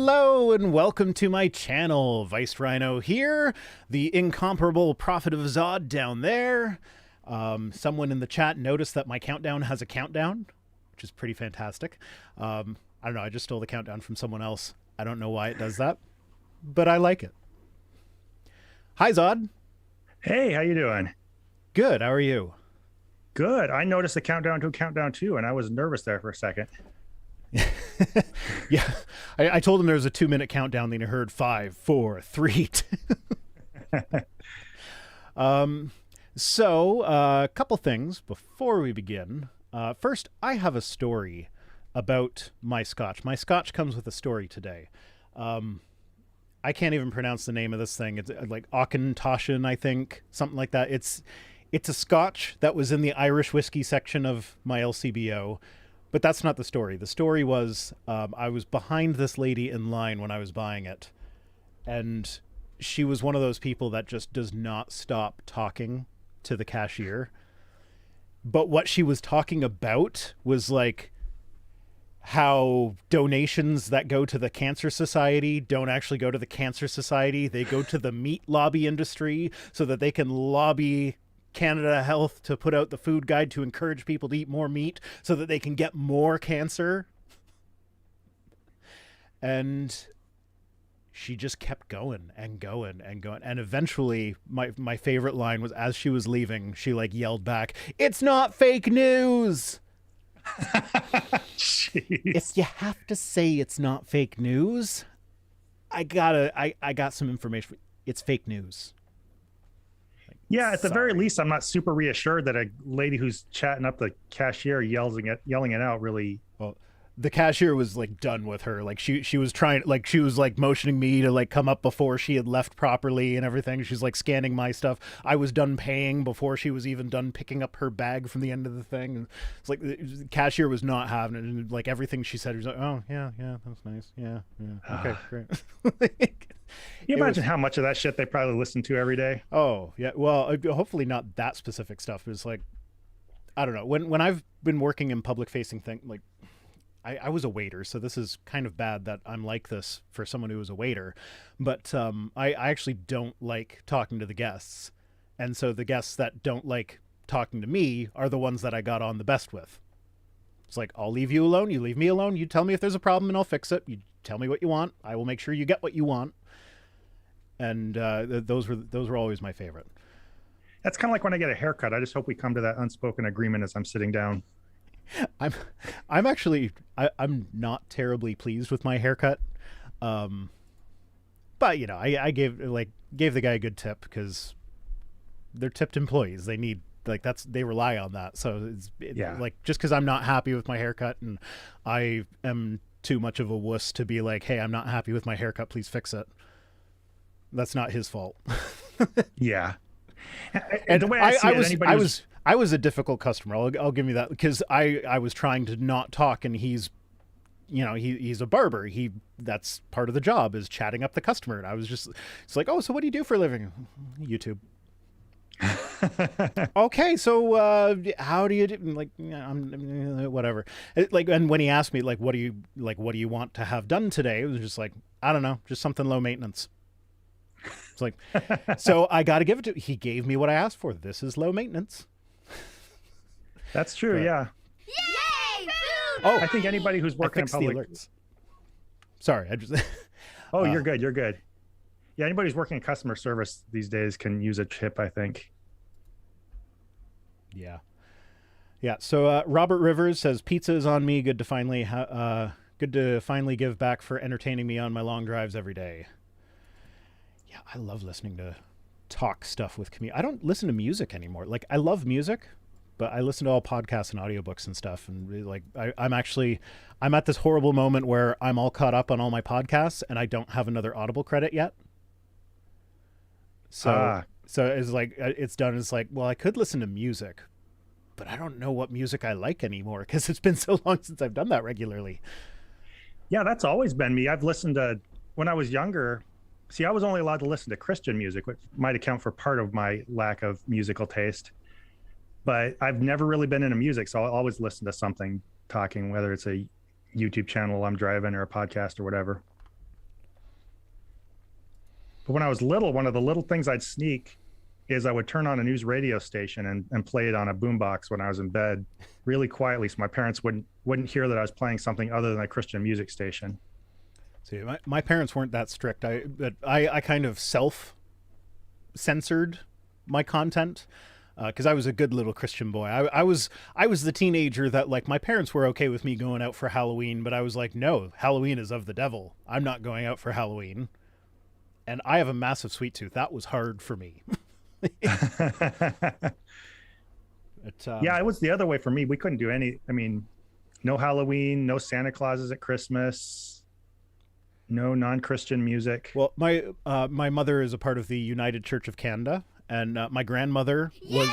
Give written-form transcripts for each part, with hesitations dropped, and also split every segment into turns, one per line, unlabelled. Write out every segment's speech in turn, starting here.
Hello and welcome to my channel. Vice Rhino here, the incomparable prophet of Zod down there. Someone in the chat noticed that my countdown has a countdown, which is pretty fantastic. I don't know, I just stole the countdown from someone else. I don't know why it does that, but I like it. Hi, Zod.
Hey, how you doing?
Good, how are you?
Good. I noticed the countdown to a countdown too, and I was nervous there for a second.
Yeah, I told him there was a 2-minute countdown, then I heard 5, 4, 3, 2. So a couple things before we begin. First, I have a story about my scotch. My scotch comes with a story today. I can't even pronounce the name of this thing. It's like Auchentoshan, I think, something like that. It's a scotch that was in the Irish whiskey section of my LCBO. But that's not the story. The story was I was behind this lady in line when I was buying it. And she was one of those people that just does not stop talking to the cashier. But what she was talking about was like how donations that go to the Cancer Society don't actually go to the Cancer Society. They go to the meat lobby industry so that they can lobby Canada Health to put out the food guide to encourage people to eat more meat so that they can get more cancer. And she just kept going and going and going. And eventually my favorite line was, as she was leaving, she like yelled back, "It's not fake news." If you have to say it's not fake news, I got some information. It's fake news.
Yeah, at the very least, I'm not super reassured that a lady who's chatting up the cashier yelling it out really.
Well, the cashier was like done with her. Like she was trying, like she was like motioning me to like come up before she had left properly and everything. She's like scanning my stuff. I was done paying before she was even done picking up her bag from the end of the thing. And it's like the cashier was not having it. And like everything she said was like, "Oh yeah, that's nice. Yeah, okay, great."
You imagine how much of that shit they probably listen to every day.
Oh yeah, well, hopefully not that specific stuff. It's like, I don't know. When I've been working in public facing thing, like I was a waiter, so this is kind of bad that I'm like this for someone who was a waiter. But I actually don't like talking to the guests, and so the guests that don't like talking to me are the ones that I got on the best with. It's like, I'll leave you alone, you leave me alone, you tell me if there's a problem and I'll fix it. You tell me what you want, I will make sure you get what you want. And those were always my favorite.
That's kind of like when I get a haircut. I just hope we come to that unspoken agreement as I'm sitting down.
I'm not terribly pleased with my haircut, but you know, I gave the guy a good tip because they're tipped employees. They need, like, they rely on that. So like, just because I'm not happy with my haircut and I am too much of a wuss to be like, "Hey, I'm not happy with my haircut, please fix it." That's not his fault.
Yeah. And the way
I was a difficult customer. I'll give you that, because I was trying to not talk, and he's a barber. That's part of the job, is chatting up the customer. And I was just, it's like, "Oh, so what do you do for a living?" "YouTube." "Okay, so how do you do?" Like, whatever. And when he asked me, like, what do you want to have done today? It was just like, I don't know, just something low maintenance. It's like, so I got to give it to, he gave me what I asked for. This is low maintenance.
That's true. But, yeah.
Yay! Food!
Oh, I think anybody who's working in public.
Alerts. Sorry, I just.
Oh, you're good. You're good. Yeah, anybody who's working in customer service these days can use a chip, I think.
Yeah. So Robert Rivers says, "Pizza is on me. Good to finally give back for entertaining me on my long drives every day." Yeah, I love listening to talk stuff with community. I don't listen to music anymore. Like, I love music, but I listen to all podcasts and audiobooks and stuff. And like, I'm at this horrible moment where I'm all caught up on all my podcasts and I don't have another Audible credit yet. So it's like, it's done. It's like, well, I could listen to music, but I don't know what music I like anymore because it's been so long since I've done that regularly.
Yeah, that's always been me. I've listened to, when I was younger, see, I was only allowed to listen to Christian music, which might account for part of my lack of musical taste. But I've never really been into music, so I'll always listen to something talking, whether it's a YouTube channel I'm driving or a podcast or whatever. when I was little, one of the little things I'd sneak is I would turn on a news radio station and play it on a boombox when I was in bed really quietly, so my parents wouldn't hear that I was playing something other than a Christian music station.
See, my parents weren't that strict. I kind of self-censored my content because I was a good little Christian boy. I was the teenager that, like, my parents were okay with me going out for Halloween, but I was like, no, Halloween is of the devil. I'm not going out for Halloween. And I have a massive sweet tooth. That was hard for me.
Yeah, it was the other way for me. We couldn't do no Halloween, no Santa Clauses at Christmas, no non-Christian music.
Well, my mother is a part of the United Church of Canada, and my grandmother was.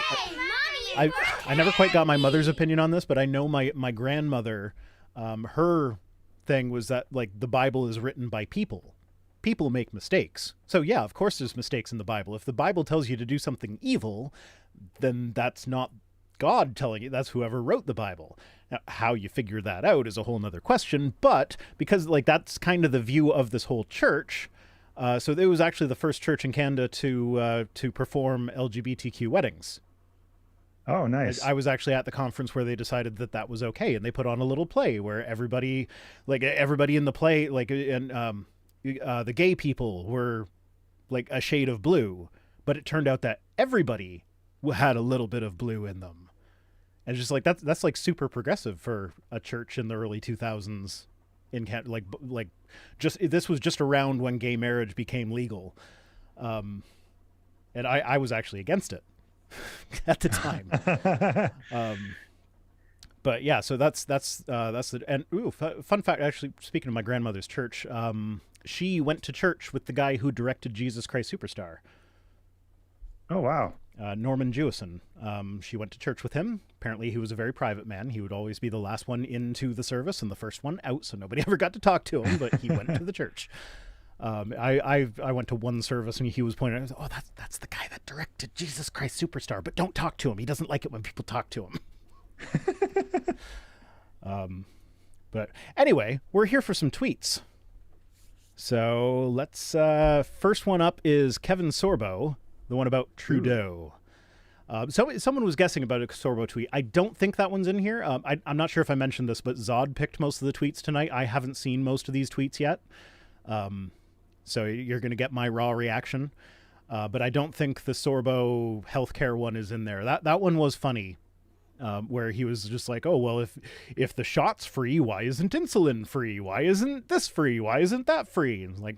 Yay,
I never quite got my mother's opinion on this, but I know my grandmother, her thing was that, like, the Bible is written by people. People make mistakes. So yeah, of course there's mistakes in the Bible. If the Bible tells you to do something evil, then that's not God telling you, that's whoever wrote the Bible. Now, how you figure that out is a whole nother question, but because, like, that's kind of the view of this whole church, so it was actually the first church in Canada to perform LGBTQ weddings.
Oh, nice.
I was actually at the conference where they decided that was okay, and they put on a little play where everybody in the play, like, and the gay people were like a shade of blue, but it turned out that everybody had a little bit of blue in them. And it's just like, that's like super progressive for a church in the early 2000s in Canada. Like just, this was just around when gay marriage became legal. And I was actually against it at the time. But yeah, so that's the, and fun fact, actually, speaking of my grandmother's church, she went to church with the guy who directed Jesus Christ Superstar.
Oh, wow.
Norman Jewison. She went to church with him. Apparently he was a very private man. He would always be the last one into the service and the first one out, so nobody ever got to talk to him, but he went to the church. I went to one service and he was pointing out, oh, that's the guy that directed Jesus Christ Superstar, but don't talk to him. He doesn't like it when people talk to him. But anyway, we're here for some tweets. So let's, first one up is Kevin Sorbo, the one about Trudeau. So someone was guessing about a Sorbo tweet. I don't think that one's in here. I'm not sure if I mentioned this, but Zod picked most of the tweets tonight. I haven't seen most of these tweets yet. So you're going to get my raw reaction. But I don't think the Sorbo healthcare one is in there. That one was funny. Where he was just like, oh, well, if the shot's free, why isn't insulin free? Why isn't this free? Why isn't that free? And like,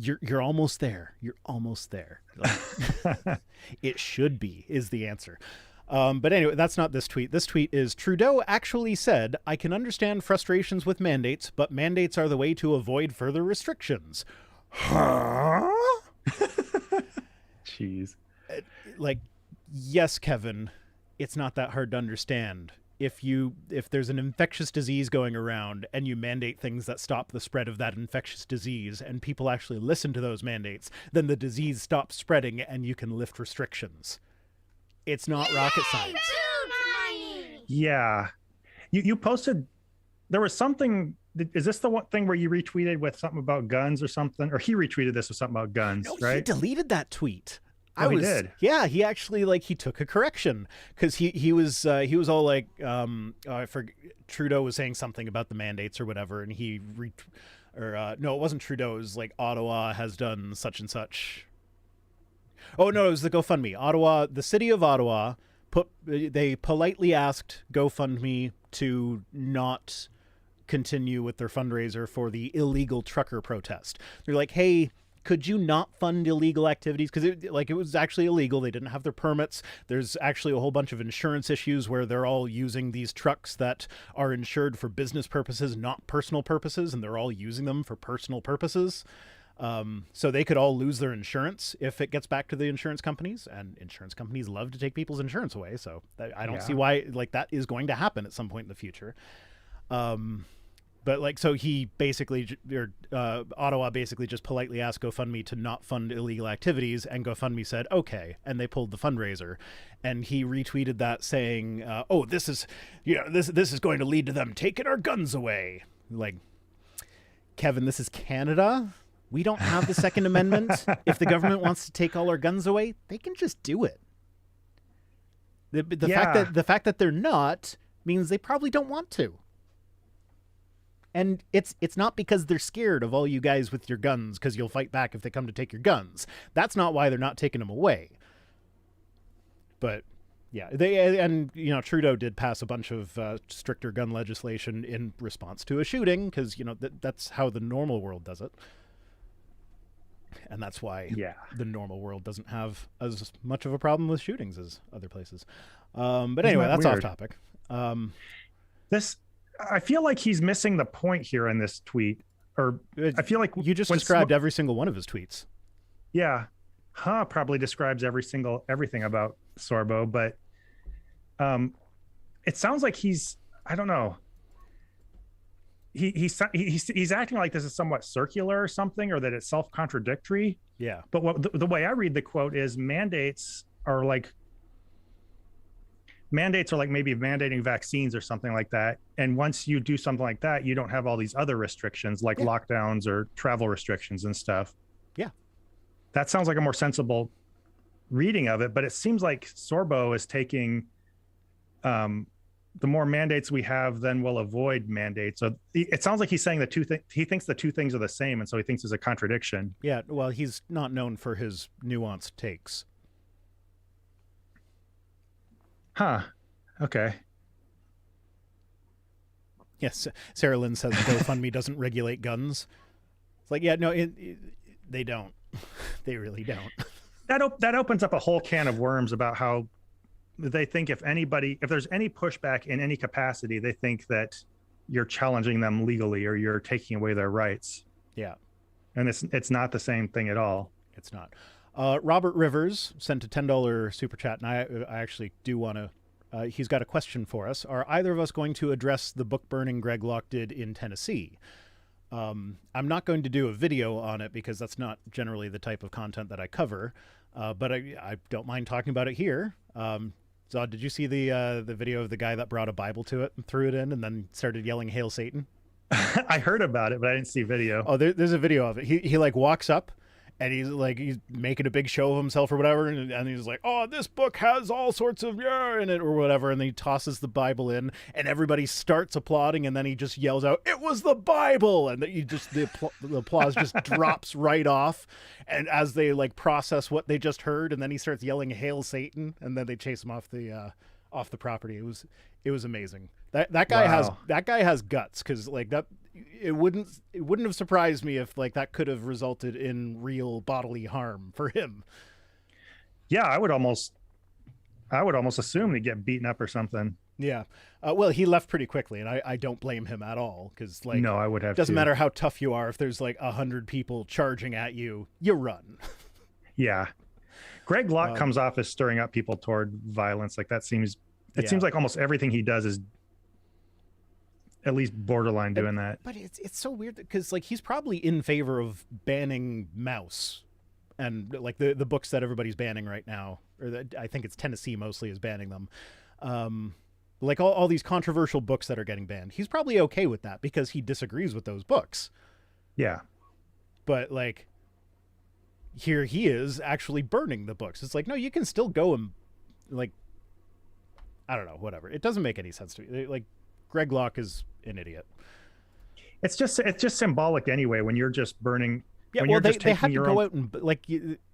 you're almost there. You're almost there. Like, it should be, is the answer. But anyway, that's not this tweet. This tweet is, Trudeau actually said, I can understand frustrations with mandates, but mandates are the way to avoid further restrictions. Huh?
Jeez.
Like, yes, Kevin, it's not that hard to understand. If there's an infectious disease going around and you mandate things that stop the spread of that infectious disease and people actually listen to those mandates, then the disease stops spreading and you can lift restrictions. It's not rocket science.
Yeah. You posted, there was something, is this the one thing where you retweeted with something about guns or something? Or he retweeted this with something about guns,
No,
right?
he deleted that tweet.
He did.
Yeah, he actually, like, he took a correction because he was all like, I forget, Trudeau was saying something about the mandates or whatever, and no, it wasn't Trudeau. It was like Ottawa has done such and such. Oh no, it was the GoFundMe. Ottawa, the city of Ottawa, they politely asked GoFundMe to not continue with their fundraiser for the illegal trucker protest. They're like, hey, could you not fund illegal activities? Because it was actually illegal. They didn't have their permits. There's actually a whole bunch of insurance issues where they're all using these trucks that are insured for business purposes, not personal purposes, and they're all using them for personal purposes. So they could all lose their insurance if it gets back to the insurance companies, and insurance companies love to take people's insurance away. So I don't see why, like, that is going to happen at some point in the future. But like, so he basically, Ottawa basically just politely asked GoFundMe to not fund illegal activities, and GoFundMe said, okay, and they pulled the fundraiser, and he retweeted that saying, oh, this is going to lead to them taking our guns away. Like, Kevin, this is Canada. We don't have the Second Amendment. If the government wants to take all our guns away, they can just do it. The fact that they're not means they probably don't want to. And it's not because they're scared of all you guys with your guns because you'll fight back if they come to take your guns. That's not why they're not taking them away. But yeah, Trudeau did pass a bunch of stricter gun legislation in response to a shooting because that's how the normal world does it. And that's why the normal world doesn't have as much of a problem with shootings as other places. But anyway, that's weird. Off topic.
I feel like he's missing the point here in this tweet. Or I feel like
you just described every single one of his tweets.
Yeah. Probably describes everything about Sorbo, but it sounds like I don't know. He's acting like this is somewhat circular or something, or that it's self-contradictory.
Yeah.
But the way I read the quote is mandates are like maybe mandating vaccines or something like that. And once you do something like that, you don't have all these other restrictions like lockdowns or travel restrictions and stuff.
Yeah.
That sounds like a more sensible reading of it, but it seems like Sorbo is taking the more mandates we have, then we'll avoid mandates. So it sounds like he's saying he thinks the two things are the same, and so he thinks there's a contradiction.
Yeah, well, he's not known for his nuanced takes.
Okay.
Yes, Sarah Lynn says GoFundMe doesn't regulate guns. It's like, yeah, no, they don't. They really don't.
That opens up a whole can of worms about how they think if there's any pushback in any capacity, they think that you're challenging them legally or you're taking away their rights.
Yeah.
And it's not the same thing at all.
It's not. Robert Rivers sent a $10 super chat, and I actually do want to, he's got a question for us. Are either of us going to address the book burning Greg Locke did in Tennessee? I'm not going to do a video on it because that's not generally the type of content that I cover, but I don't mind talking about it here. Zod, did you see the video of the guy that brought a Bible to it and threw it in and then started yelling, "Hail Satan"?
I heard about it, but I didn't see video.
Oh, there's a video of it. He like walks up and he's making a big show of himself or whatever. And he's like, "Oh, this book has all sorts of in it," or whatever. And then he tosses the Bible in and everybody starts applauding. And then he just yells out, "It was the Bible." And the applause just drops right off. And as they process what they just heard, and then he starts yelling, "Hail Satan." And then they chase him off the property. It was amazing. That guy has guts, because that it wouldn't have surprised me if that could have resulted in real bodily harm for him.
Yeah, I would almost assume he'd get beaten up or something.
Yeah. Well, he left pretty quickly, and I don't blame him at all, because
no, I would have.
Doesn't matter how tough you are. If there's 100 people charging at you, you run.
Yeah. Greg Locke comes off as stirring up people toward violence. It seems like almost everything he does is at least borderline doing that.
But it's so weird because he's probably in favor of banning mouse and the books that everybody's banning right now, or I think it's Tennessee mostly is banning them. All these controversial books that are getting banned. He's probably okay with that because he disagrees with those books.
Yeah.
But here he is actually burning the books. It's no, you can still go and I don't know, whatever. It doesn't make any sense to me. Greg Locke is an idiot.
It's just symbolic anyway when you're just burning.
Yeah, well, they had to go out and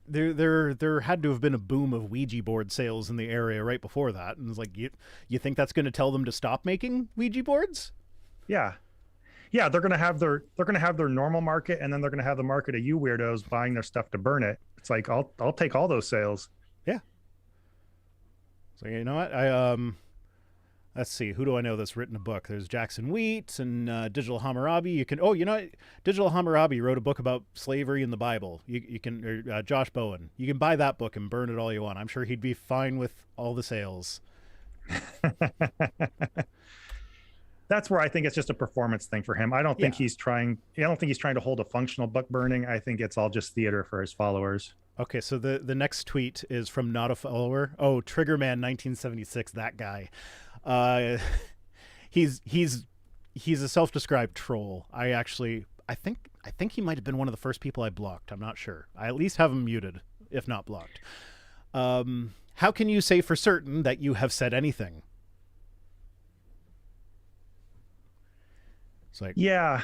there had to have been a boom of Ouija board sales in the area right before that, and it's you think that's going to tell them to stop making Ouija boards?
Yeah, they're going to have their normal market, and then they're going to have the market of you weirdos buying their stuff to burn it. It's I'll take all those sales.
Yeah. So you know what, let's see, who do I know that's written a book? There's Jackson Wheat and Digital Hammurabi. Digital Hammurabi wrote a book about slavery in the Bible. You can, or Josh Bowen. You can buy that book and burn it all you want. I'm sure he'd be fine with all the sales.
That's where I think it's just a performance thing for him. I don't think he's trying to hold a functional book burning. I think it's all just theater for his followers.
Okay, so the next tweet is from not a follower. Oh, Triggerman 1976, that guy. He's a self-described troll. I think he might have been one of the first people I blocked. I'm not sure. I at least have him muted, if not blocked. How can you say for certain that you have said anything? It's like,
yeah,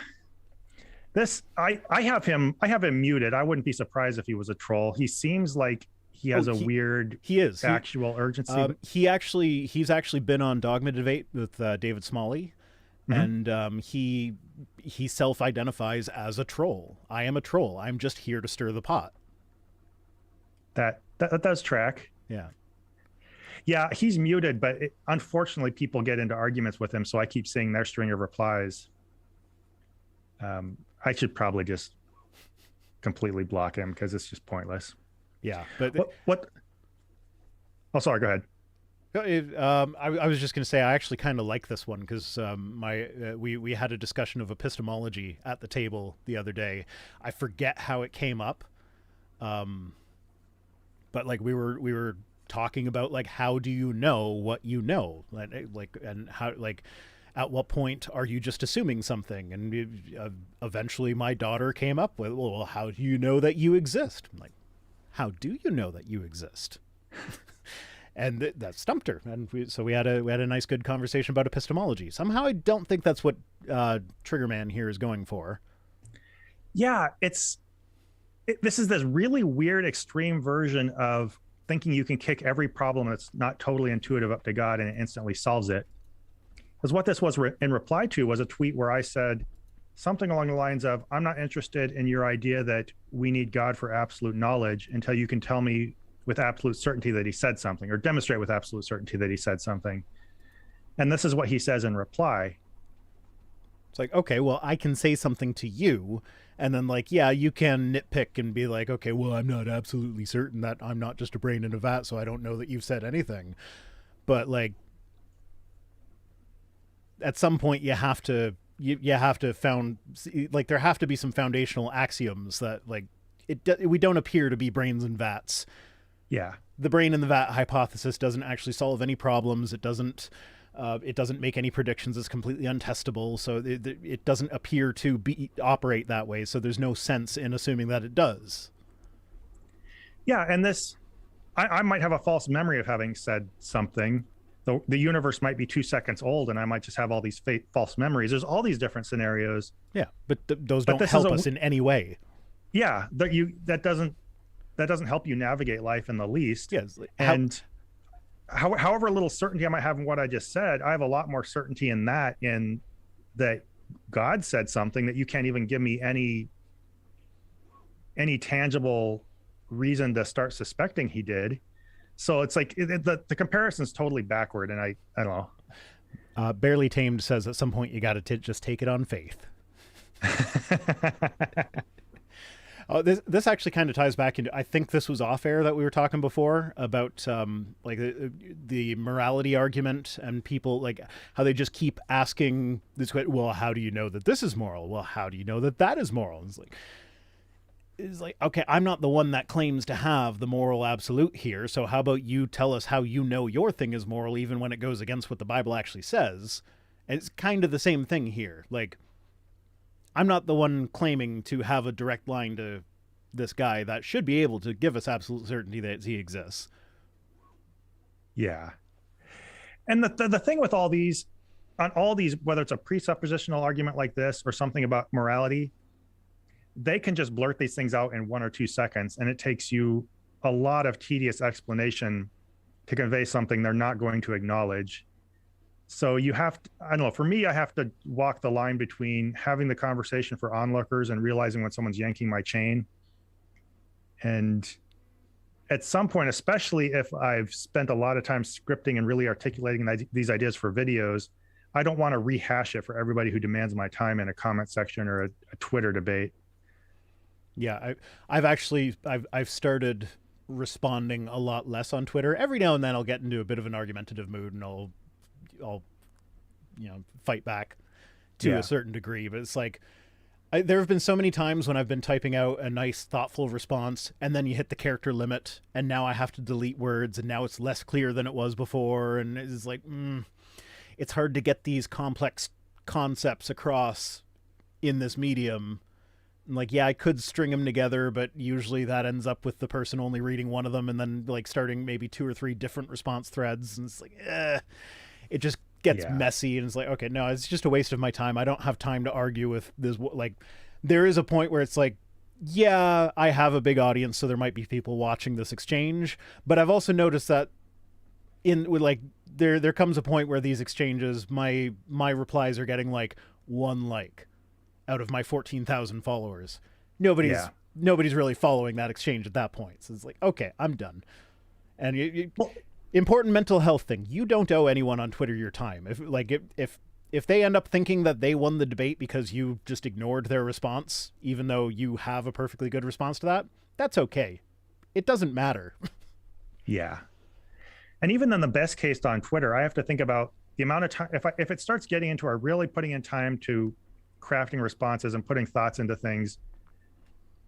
this I have him muted. I wouldn't be surprised if he was a troll. He seems like he has a weird actual urgency.
He's actually been on Dogma Debate with David Smalley, and he self-identifies as a troll. I am a troll. I'm just here to stir the pot.
That does track. Yeah, he's muted, but unfortunately, people get into arguments with him, so I keep seeing their string of replies. I should probably just completely block him because it's just pointless.
Yeah, but
what? Oh, sorry. Go ahead.
I was just going to say I actually kind of like this one because we had a discussion of epistemology at the table the other day. I forget how it came up, but like we were talking about like how do you know what you know, like and how like at what point are you just assuming something? And eventually my daughter came up with, well, how do you know that you exist? I'm like, how do you know that you exist? And that stumped her. And so we had a nice, good conversation about epistemology. Somehow I don't think that's what Triggerman here is going for.
Yeah, this is this really weird, extreme version of thinking you can kick every problem that's not totally intuitive up to God and it instantly solves it. Because what this was in reply to was a tweet where I said something along the lines of, I'm not interested in your idea that we need God for absolute knowledge until you can tell me with absolute certainty that he said something, or demonstrate with absolute certainty that he said something. And this is what he says in reply.
It's like, okay, well, I can say something to you, and then like, yeah, you can nitpick and be like, okay, well, I'm not absolutely certain that I'm not just a brain in a vat, so I don't know that you've said anything. But like, at some point you have to there have to be some foundational axioms that like we don't appear to be brains in vats.
Yeah.
The brain in the vat hypothesis doesn't actually solve any problems. It doesn't make any predictions. It's completely untestable. So it doesn't appear to operate that way. So there's no sense in assuming that it does.
Yeah. And I might have a false memory of having said something. The universe might be 2 seconds old and I might just have all these false memories. There's all these different scenarios.
Yeah. But those don't help us in any way.
Yeah. That doesn't help you navigate life in the least.
Yes.
And however little certainty I might have in what I just said, I have a lot more certainty in that God said something that you can't even give me any tangible reason to start suspecting he did. So it's like the comparison is totally backward, and I don't know.
Barely Tamed says at some point you got to just take it on faith. This actually kind of ties back into, I think this was off air that we were talking before about like the morality argument and people like how they just keep asking this, well, how do you know that this is moral? Well, how do you know that that is moral? And it's like, okay, I'm not the one that claims to have the moral absolute here. So how about you tell us how you know your thing is moral, even when it goes against what the Bible actually says? And it's kind of the same thing here. Like, I'm not the one claiming to have a direct line to this guy that should be able to give us absolute certainty that he exists.
Yeah. And the thing with all these, whether it's a presuppositional argument like this or something about morality, they can just blurt these things out in 1 or 2 seconds, and it takes you a lot of tedious explanation to convey something they're not going to acknowledge. So you have to, I don't know, for me, I have to walk the line between having the conversation for onlookers and realizing when someone's yanking my chain. And at some point, especially if I've spent a lot of time scripting and really articulating these ideas for videos, I don't want to rehash it for everybody who demands my time in a comment section or a Twitter debate.
Yeah, I've started responding a lot less on Twitter. Every now and then I'll get into a bit of an argumentative mood and I'll fight back to a certain degree, but it's like there have been so many times when I've been typing out a nice thoughtful response and then you hit the character limit and now I have to delete words and now it's less clear than it was before, and it's like it's hard to get these complex concepts across in this medium And like, yeah, I could string them together, but usually that ends up with the person only reading one of them and then like starting maybe 2 or 3 different response threads. And it's like, it just gets messy. And it's like, okay, no, it's just a waste of my time. I don't have time to argue with this. Like, there is a point where it's like, yeah, I have a big audience, so there might be people watching this exchange. But I've also noticed that there comes a point where these exchanges, my replies are getting like 1 like out of my 14,000 followers. Nobody's really following that exchange at that point. So it's like, okay, I'm done. And important mental health thing. You don't owe anyone on Twitter your time. If they end up thinking that they won the debate because you just ignored their response, even though you have a perfectly good response to that, that's okay. It doesn't matter.
Yeah. And even in the best case on Twitter, I have to think about the amount of time. If it starts getting into really putting in time to crafting responses and putting thoughts into things,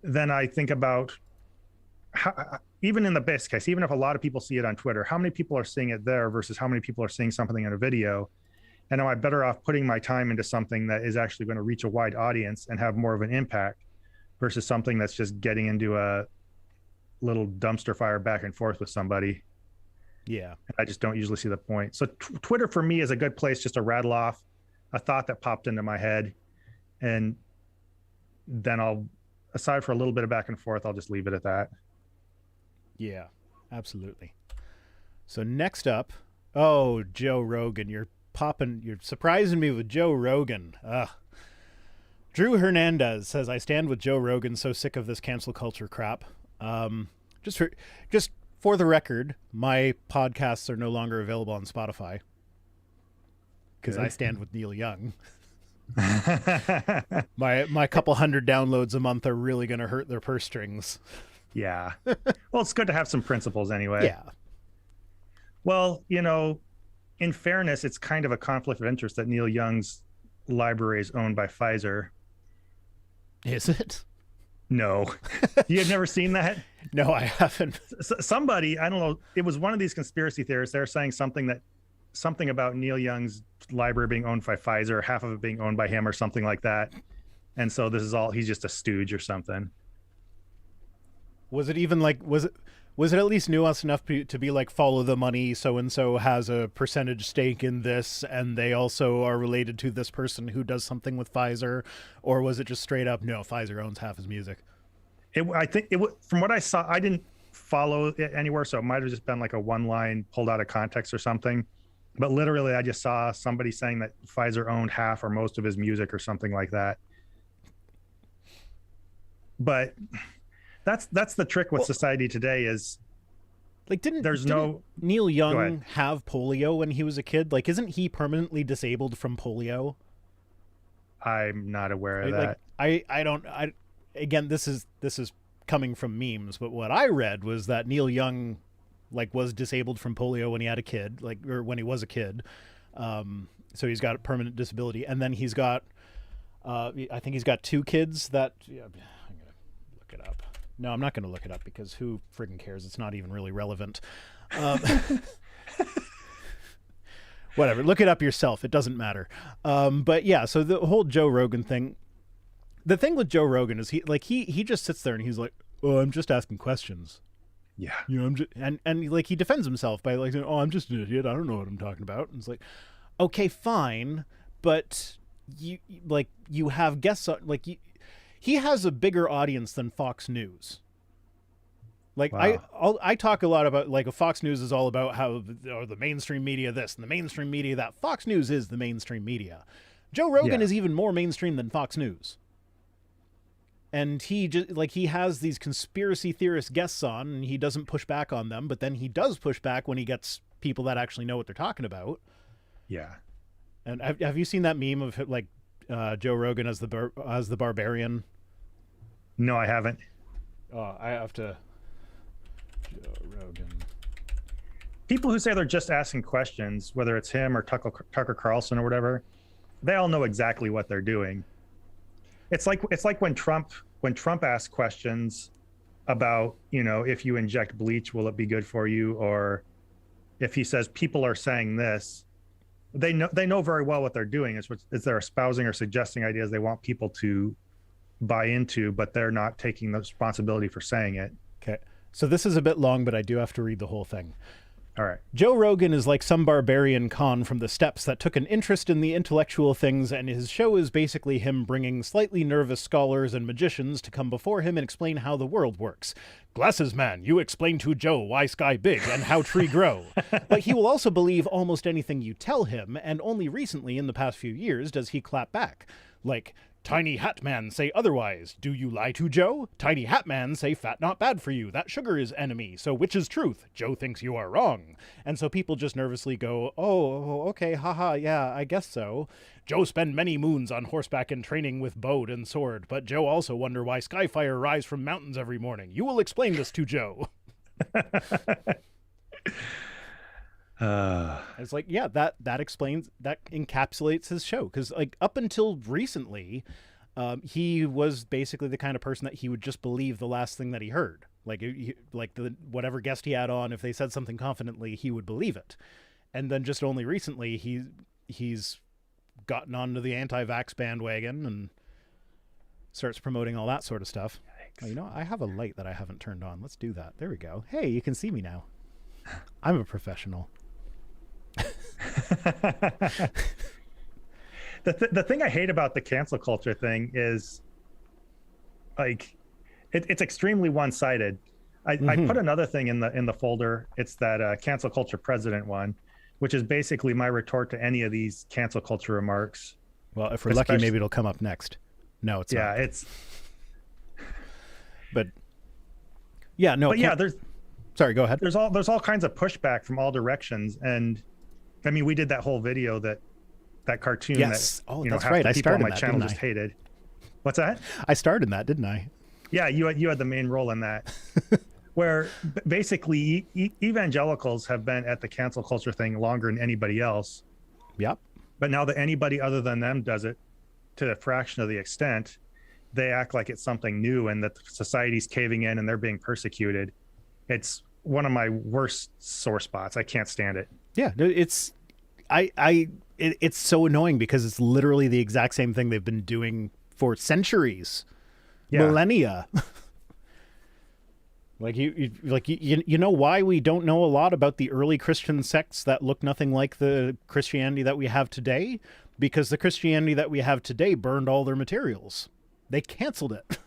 then I think about how, even in the best case, even if a lot of people see it on Twitter, how many people are seeing it there versus how many people are seeing something in a video? And am I better off putting my time into something that is actually going to reach a wide audience and have more of an impact versus something that's just getting into a little dumpster fire back and forth with somebody?
Yeah.
I just don't usually see the point. So Twitter for me is a good place just to rattle off a thought that popped into my head. And then I'll, aside for a little bit of back and forth, I'll just leave it at that.
Yeah, absolutely. So next up, oh, Joe Rogan. You're surprising me with Joe Rogan. Drew Hernandez says, I stand with Joe Rogan, so sick of this cancel culture crap. Just for the record, my podcasts are no longer available on Spotify because I stand with Neil Young. my couple hundred downloads a month are really going to hurt their purse strings.
Yeah. Well, it's good to have some principles anyway.
Yeah.
Well, in fairness, it's kind of a conflict of interest that Neil Young's library is owned by Pfizer.
Is it?
No. You had never seen that?
No, I haven't.
Somebody, I don't know, it was one of these conspiracy theorists. They're saying something about Neil Young's library being owned by Pfizer, half of it being owned by him or something like that. And so this is all, he's just a stooge or something.
Was it even like, was it at least nuanced enough to be like, follow the money, so-and-so has a percentage stake in this, and they also are related to this person who does something with Pfizer? Or was it just straight up, no, Pfizer owns half his music?
I think it was, from what I saw, I didn't follow it anywhere, so it might have just been like a one line pulled out of context or something. But literally, I just saw somebody saying that Pfizer owned half or most of his music or something like that. But that's the trick with society today is,
like, didn't Neil Young have polio when he was a kid? Like, isn't he permanently disabled from polio?
I'm not aware of that.
Again, this is coming from memes, but what I read was that Neil Young was disabled from polio when he had a kid, or when he was a kid. So he's got a permanent disability, and then he's got I think he's got 2 kids that I'm gonna look it up. No, I'm not going to look it up because who friggin' cares? It's not even really relevant. Whatever. Look it up yourself. It doesn't matter. But yeah, so the whole Joe Rogan thing, the thing with Joe Rogan is he just sits there and he's like, oh, I'm just asking questions.
Yeah.
I'm just, and like he defends himself by like, oh, I'm just an idiot. I don't know what I'm talking about. And it's like, okay, fine. But you have guests on, he has a bigger audience than Fox News. Wow. I talk a lot about a Fox News is all about how the mainstream media this and the mainstream media that. Fox News is the mainstream media. Joe Rogan is even more mainstream than Fox News. And he just he has these conspiracy theorist guests on and he doesn't push back on them, but then he does push back when he gets people that actually know what they're talking about.
Yeah.
And have you seen that meme of Joe Rogan as the barbarian?
No, I haven't.
Oh, I have to. Joe Rogan.
People who say they're just asking questions, whether it's him or Tucker Carlson or whatever, they all know exactly what they're doing. It's like when Trump asks questions about, if you inject bleach, will it be good for you? Or if he says people are saying this, they know very well what th're doing. Is they're espousing or suggesting ideas they want people to buy into, but they're not taking the responsibility for saying it.
Okay. So this is a bit long, but I do have to read the whole thing.
All right.
Joe Rogan is like some barbarian Khan from the steppes that took an interest in the intellectual things, and his show is basically him bringing slightly nervous scholars and magicians to come before him and explain how the world works. Glasses man, you explain to Joe why sky big and how tree grow. But he will also believe almost anything you tell him, and only recently in the past few years does he clap back. Like, Tiny Hat Man say otherwise. Do you lie to Joe? Tiny Hat Man say fat not bad for you. That sugar is enemy. So which is truth? Joe thinks you are wrong. And so people just nervously go, oh, okay, haha, yeah, I guess so. Joe spend many moons on horseback and training with bow and sword, but Joe also wonder why skyfire rise from mountains every morning. You will explain this to Joe. It's like, yeah, that explains, that encapsulates his show, because like up until recently, he was basically the kind of person that he would just believe the last thing that he heard. Like whatever guest he had on, if they said something confidently, he would believe it. And then just only recently, he's gotten onto the anti-vax bandwagon and starts promoting all that sort of stuff. Oh, you know, I have a light that I haven't turned on. Let's do that. There we go. Hey, you can see me now. I'm a professional.
The thing I hate about the cancel culture thing is like it's extremely one-sided. I put another thing in the folder. It's that cancel culture president one, which is basically my retort to any of these cancel culture remarks.
Well, if we're lucky, maybe it'll come up next. No, it's not.
Yeah, it's.
But yeah, no.
But yeah, there's.
Sorry, go ahead.
There's all kinds of pushback from all directions, and I mean, we did that whole video that cartoon.
Yes.
That,
oh,
you know,
that's
half
right.
the
I
people
started
on my
that,
channel
didn't
just
I?
hated. What's that?
I started that, didn't I?
Yeah, you had the main role in that. Where basically evangelicals have been at the cancel culture thing longer than anybody else.
Yep.
But now that anybody other than them does it to a fraction of the extent, they act like it's something new and that society's caving in and they're being persecuted. It's one of my worst sore spots. I can't stand it.
Yeah, it's it's so annoying because it's literally the exact same thing they've been doing for centuries, millennia. Like you know why we don't know a lot about the early Christian sects that look nothing like the Christianity that we have today? Because the Christianity that we have today burned all their materials. They canceled it.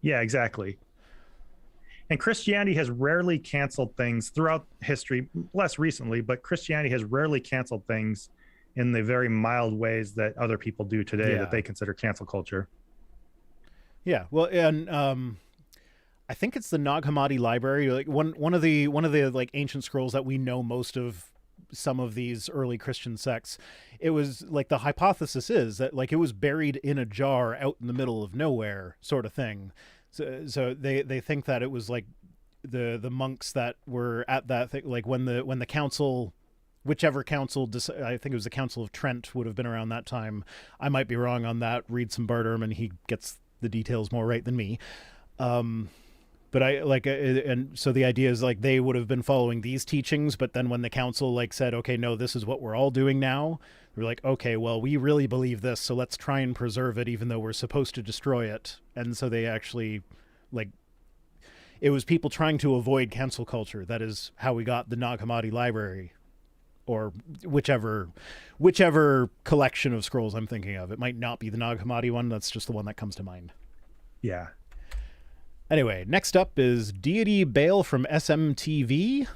Yeah, exactly. And Christianity has rarely canceled things throughout history, less recently, but Christianity has rarely canceled things in the very mild ways that other people do today that they consider cancel culture.
Yeah, well, and I think it's the Nag Hammadi library, like one of the like ancient scrolls that we know most of some of these early Christian sects. It was like the hypothesis is that like it was buried in a jar out in the middle of nowhere, sort of thing. So they think that it was like the monks that were at that thing, like when the council, whichever council, I think it was the Council of Trent, would have been around that time. I might be wrong on that. Read some Barterman, he gets the details more right than me. But I like, and so the idea is like they would have been following these teachings, but then when the council like said, okay, no, this is what we're all doing now, we're like, okay, well, we really believe this, so let's try and preserve it, even though we're supposed to destroy it. And so they actually, like, it was people trying to avoid cancel culture. That is how we got the Nag Hammadi library, or whichever collection of scrolls I'm thinking of. It might not be the Nag Hammadi one. That's just the one that comes to mind.
Yeah.
Anyway, next up is Deity Bale from SMTV,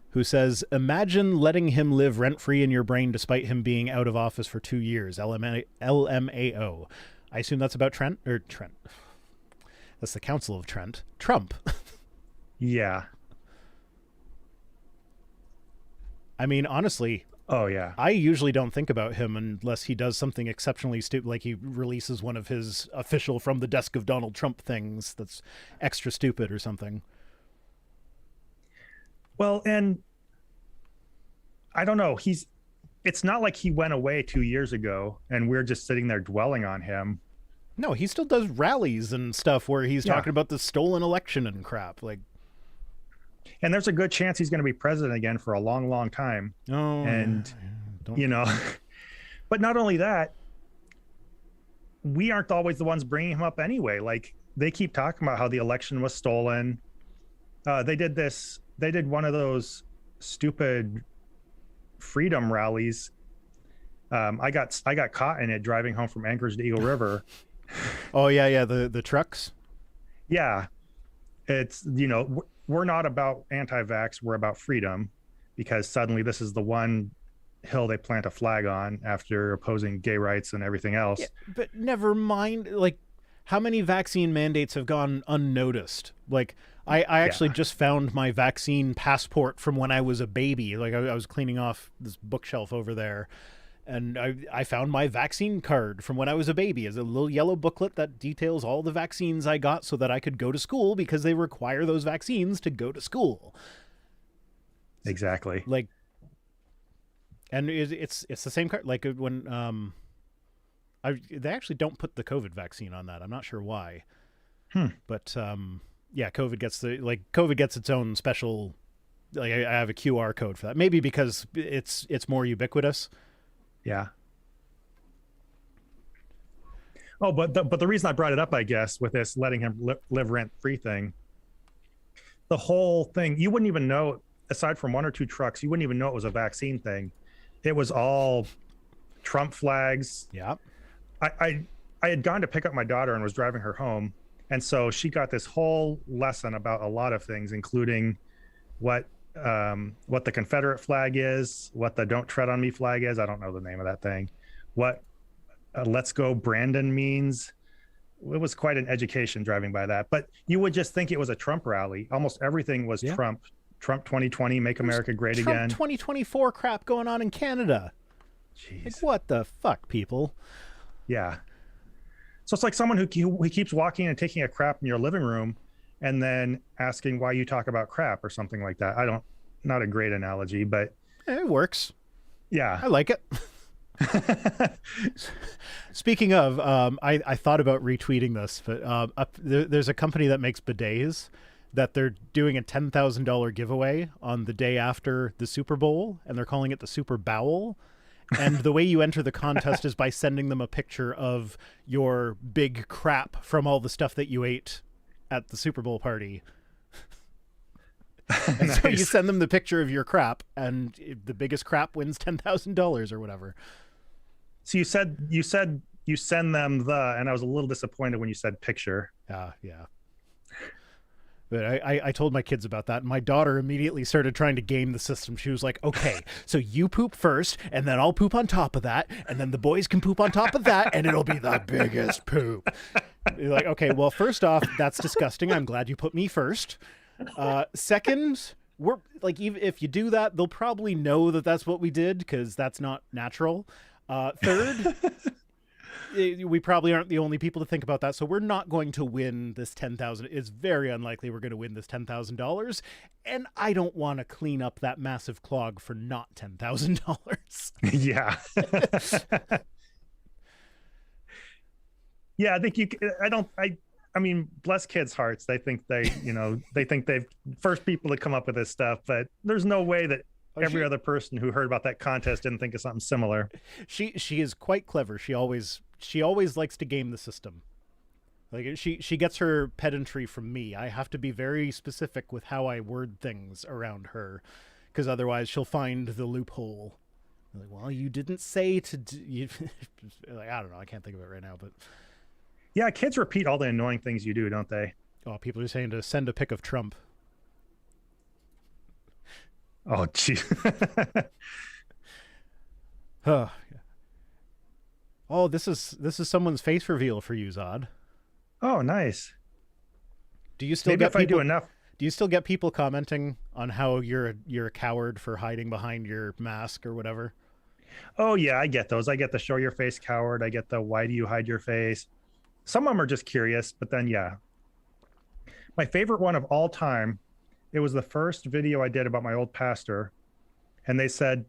who says, imagine letting him live rent-free in your brain despite him being out of office for 2 years. LMAO. I assume that's about Trent. That's the Council of Trent. Trump.
Yeah.
I mean, honestly,
oh yeah,
I usually don't think about him unless he does something exceptionally stupid, like he releases one of his official from the desk of Donald Trump things that's extra stupid or something.
Well, and I don't know, it's not like he went away 2 years ago and we're just sitting there dwelling on him.
No, he still does rallies and stuff where he's talking about the stolen election and crap. Like,
and there's a good chance he's going to be president again for a long, long time.
Oh,
and you know, but not only that, we aren't always the ones bringing him up anyway. Like they keep talking about how the election was stolen. They did one of those stupid freedom rallies. I got caught in it driving home from Anchorage to Eagle River.
Oh yeah, the trucks.
Yeah, it's we're not about anti-vax, we're about freedom, because suddenly this is the one hill they plant a flag on after opposing gay rights and everything else.
Yeah, but never mind, like, how many vaccine mandates have gone unnoticed? Like, I actually just found my vaccine passport from when I was a baby. Like, I was cleaning off this bookshelf over there, and I found my vaccine card from when I was a baby. It's a little yellow booklet that details all the vaccines I got so that I could go to school, because they require those vaccines to go to school.
Exactly.
Like, and it's the same card. Like when they actually don't put the COVID vaccine on that. I'm not sure why. But yeah, COVID gets its own special. Like I have a QR code for that. Maybe because it's more ubiquitous.
Yeah. Oh, but the reason I brought it up, I guess, with this letting him live rent-free thing, the whole thing, you wouldn't even know, aside from one or two trucks, you wouldn't even know it was a vaccine thing. It was all Trump flags.
Yeah.
I had gone to pick up my daughter and was driving her home. And so she got this whole lesson about a lot of things, including what the Confederate flag is, what the Don't Tread on Me flag is. I don't know the name of that thing. What Let's Go Brandon means. It was quite an education driving by that. But you would just think it was a Trump rally. Almost everything was Trump 2020, Make America Great
Trump
Again.
2024 crap going on in Canada.
Jeez.
Like, what the fuck, people?
Yeah. So it's like someone who keeps walking and taking a crap in your living room and then asking why you talk about crap or something like that. Not a great analogy, but
It works.
yeah.
I like it. Speaking of, I thought about retweeting this, but there's a company that makes bidets that they're doing a $10,000 giveaway on the day after the Super Bowl, and they're calling it the Super Bowel. And the way you enter the contest is by sending them a picture of your big crap from all the stuff that you ate at the Super Bowl party. And
Nice.
so you send them the picture of your crap, and the biggest crap wins $10,000 or whatever.
So you said you send them and I was a little disappointed when you said picture.
Yeah. But I told my kids about that, and my daughter immediately started trying to game the system. She was like, okay, so you poop first, and then I'll poop on top of that, and then the boys can poop on top of that, and it'll be the biggest poop. You're like, okay, well, first off, that's disgusting. I'm glad you put me first. Second, we're like, even if you do that, they'll probably know that that's what we did, because that's not natural. Third, we probably aren't the only people to think about that, so we're not going to win this $10,000. It's very unlikely we're going to win this $10,000, and I don't want to clean up that massive clog for not $10,000.
Yeah. Yeah, I think I mean, bless kids' hearts. They think they've first people to come up with this stuff, but there's no way that every other person who heard about that contest didn't think of something similar.
She is quite clever. She always likes to game the system. Like she gets her pedantry from me. I have to be very specific with how I word things around her, because otherwise she'll find the loophole. Like, well, you didn't say to you. Like, I don't know. I can't think of it right now, but
yeah, kids repeat all the annoying things you do, don't they?
oh, people are saying to send a pic of Trump.
Oh, gee.
Oh, this is someone's face reveal for you, Zod.
Oh, nice.
Do you still
Maybe
get
if I do enough.
Do you still get people commenting on how you're a coward for hiding behind your mask or whatever?
Oh yeah, I get those. I get the show your face coward. I get the why do you hide your face. Some of them are just curious, but then yeah. My favorite one of all time, it was the first video I did about my old pastor, and they said,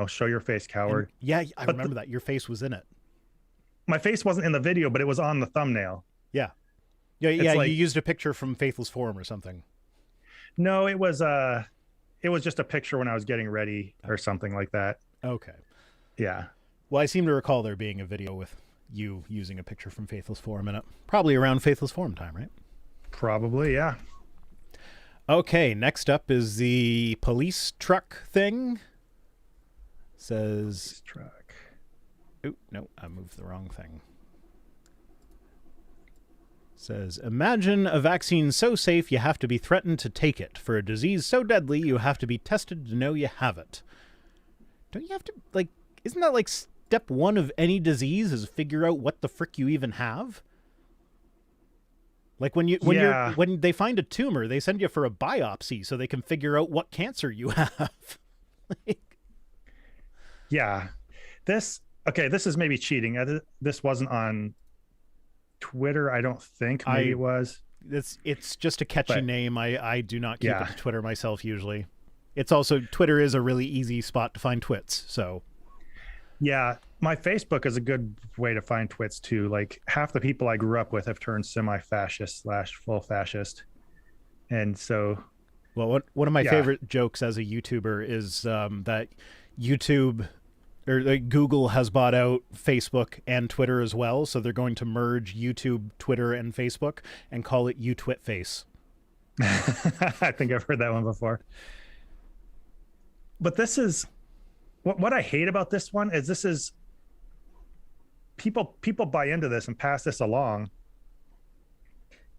show your face coward.
And, yeah, I remember that. Your face was in it.
My face wasn't in the video, but it was on the thumbnail.
Yeah. Yeah,
like,
you used a picture from Faithless Forum or something.
No, it was just a picture when I was getting ready or something like that.
Okay.
Yeah.
Well, I seem to recall there being a video with you using a picture from Faithless Forum in it. Probably around Faithless Forum time, right?
Probably, yeah.
Okay, next up is the police truck thing. Says...
Truck.
Oh, no, I moved the wrong thing. Says, imagine a vaccine so safe you have to be threatened to take it. For a disease so deadly you have to be tested to know you have it. Don't you have to, like, isn't that like step one of any disease is figure out what the frick you even have? Like when they find a tumor, they send you for a biopsy so they can figure out what cancer you have.
Yeah. This is maybe cheating. This wasn't on Twitter, I don't think. Maybe it was.
It's just a catchy name. I do not keep it to Twitter myself usually. It's also, Twitter is a really easy spot to find twits, so.
Yeah, my Facebook is a good way to find twits too. Like half the people I grew up with have turned semi-fascist / full fascist. And so.
Well, one of my favorite jokes as a YouTuber is that YouTube or Google has bought out Facebook and Twitter as well. So they're going to merge YouTube, Twitter, and Facebook and call it YouTwitface.
I think I've heard that one before. But this is what I hate about this one is this is people buy into this and pass this along.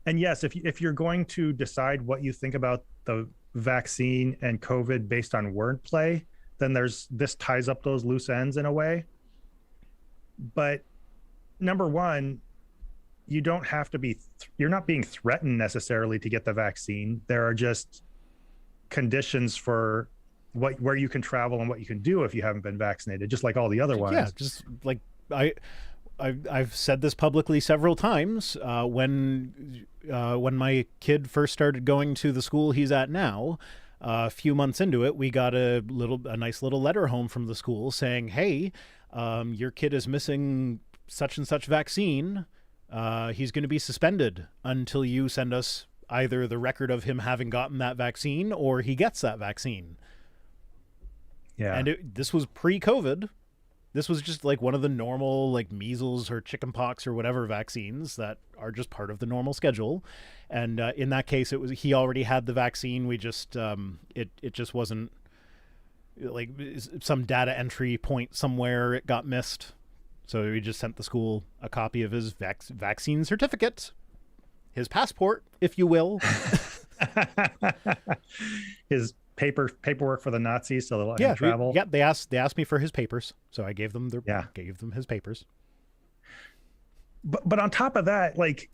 And yes, if you're going to decide what you think about the vaccine and COVID based on wordplay, then this ties up those loose ends in a way. But number one, you don't have to be, you're not being threatened necessarily to get the vaccine. There are just conditions for where you can travel and what you can do if you haven't been vaccinated, just like all the other ones.
Yeah, just like I've said this publicly several times. When my kid first started going to the school he's at now, a few months into it, we got a nice little letter home from the school saying, "Hey, your kid is missing such and such vaccine. He's going to be suspended until you send us either the record of him having gotten that vaccine or he gets that vaccine."
Yeah.
And this was pre-COVID. This was just like one of the normal like measles or chickenpox or whatever vaccines that are just part of the normal schedule. And in that case, he already had the vaccine. We just it just wasn't like some data entry point somewhere. It got missed. So we just sent the school a copy of his vaccine certificate, his passport, if you will.
His paperwork for the Nazis so they'll let him travel.
Yeah, they asked me for his papers, so I gave them his papers.
But on top of that, like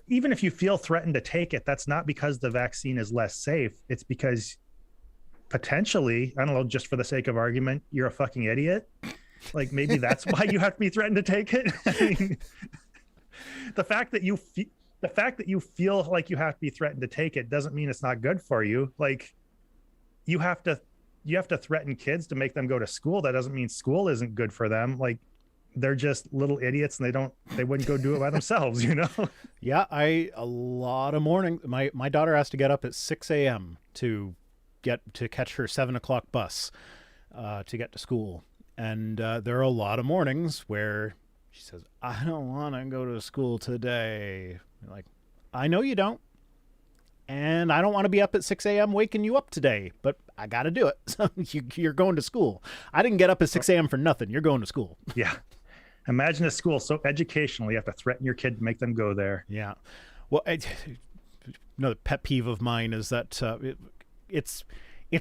even if you feel threatened to take it, that's not because the vaccine is less safe. It's because potentially, I don't know, just for the sake of argument, you're a fucking idiot. Like maybe that's why you have to be threatened to take it. I mean, the fact that you feel like you have to be threatened to take it doesn't mean it's not good for you. Like you have to threaten kids to make them go to school. That doesn't mean school isn't good for them. Like they're just little idiots and they wouldn't go do it by themselves, you know?
Yeah. A lot of morning, my daughter has to get up at 6 a.m. to catch her 7 o'clock bus to get to school. And there are a lot of mornings where she says, "I don't want to go to school today." You're like, I know you don't. And I don't want to be up at 6 a.m. waking you up today, but I got to do it. So you're going to school. I didn't get up at 6 a.m. for nothing. You're going to school.
Yeah. Imagine a school so educational, you have to threaten your kid to make them go there.
Yeah. Well, another pet peeve of mine is that it's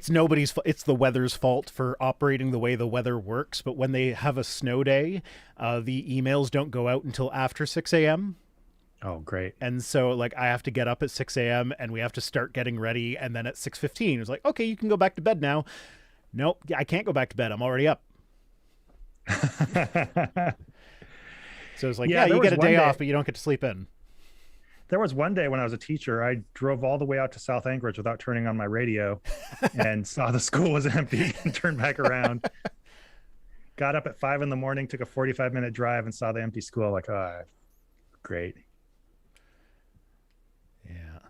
nobody's fault. It's the weather's fault for operating the way the weather works. But when they have a snow day, the emails don't go out until after 6 a.m.
Oh, great.
And so like I have to get up at 6 a.m. and we have to start getting ready. And then at 6:15, it's like, okay, you can go back to bed now. Nope, I can't go back to bed. I'm already up. So it's like, you get a day off, but you don't get to sleep in.
There was one day when I was a teacher, I drove all the way out to South Anchorage without turning on my radio and saw the school was empty and turned back around. Got up at 5 a.m, took a 45-minute drive and saw the empty school. Like, oh, great.
Yeah.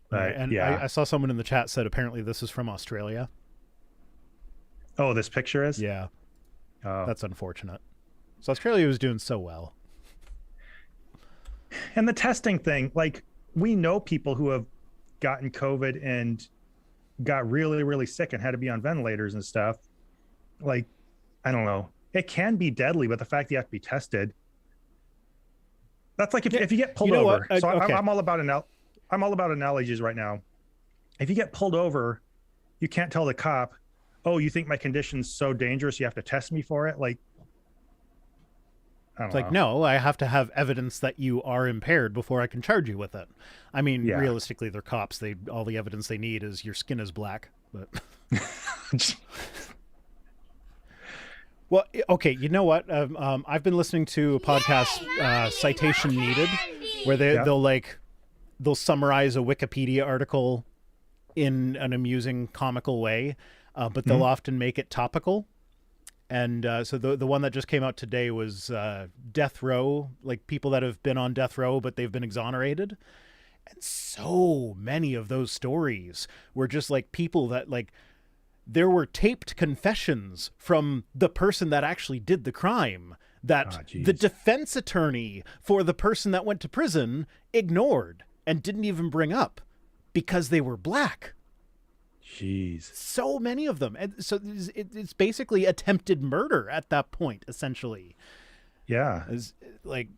But,
and
yeah.
I saw someone in the chat said apparently this is from Australia.
Oh, this picture is?
Yeah. That's unfortunate. So Australia was doing so well.
And the testing thing, like we know people who have gotten COVID and got really, really sick and had to be on ventilators and stuff. Like, I don't know. It can be deadly, but the fact that you have to be tested. That's like if you get pulled over. So okay. I'm all about analogies right now. If you get pulled over, you can't tell the cop, "Oh, you think my condition's so dangerous you have to test me for it?" Like,
it's like, no, I have to have evidence that you are impaired before I can charge you with it. I mean, realistically, they're cops. All the evidence they need is your skin is black. But well, okay, you know what? I've been listening to a podcast, Citation Needed, where they'll summarize a Wikipedia article in an amusing, comical way, but they'll often make it topical. And so the one that just came out today was death row, like people that have been on death row, but they've been exonerated. And so many of those stories were just like people that like there were taped confessions from the person that actually did the crime that the defense attorney for the person that went to prison ignored and didn't even bring up because they were black.
Jeez.
So many of them. And so it's basically attempted murder at that point, essentially.
Yeah.
It's like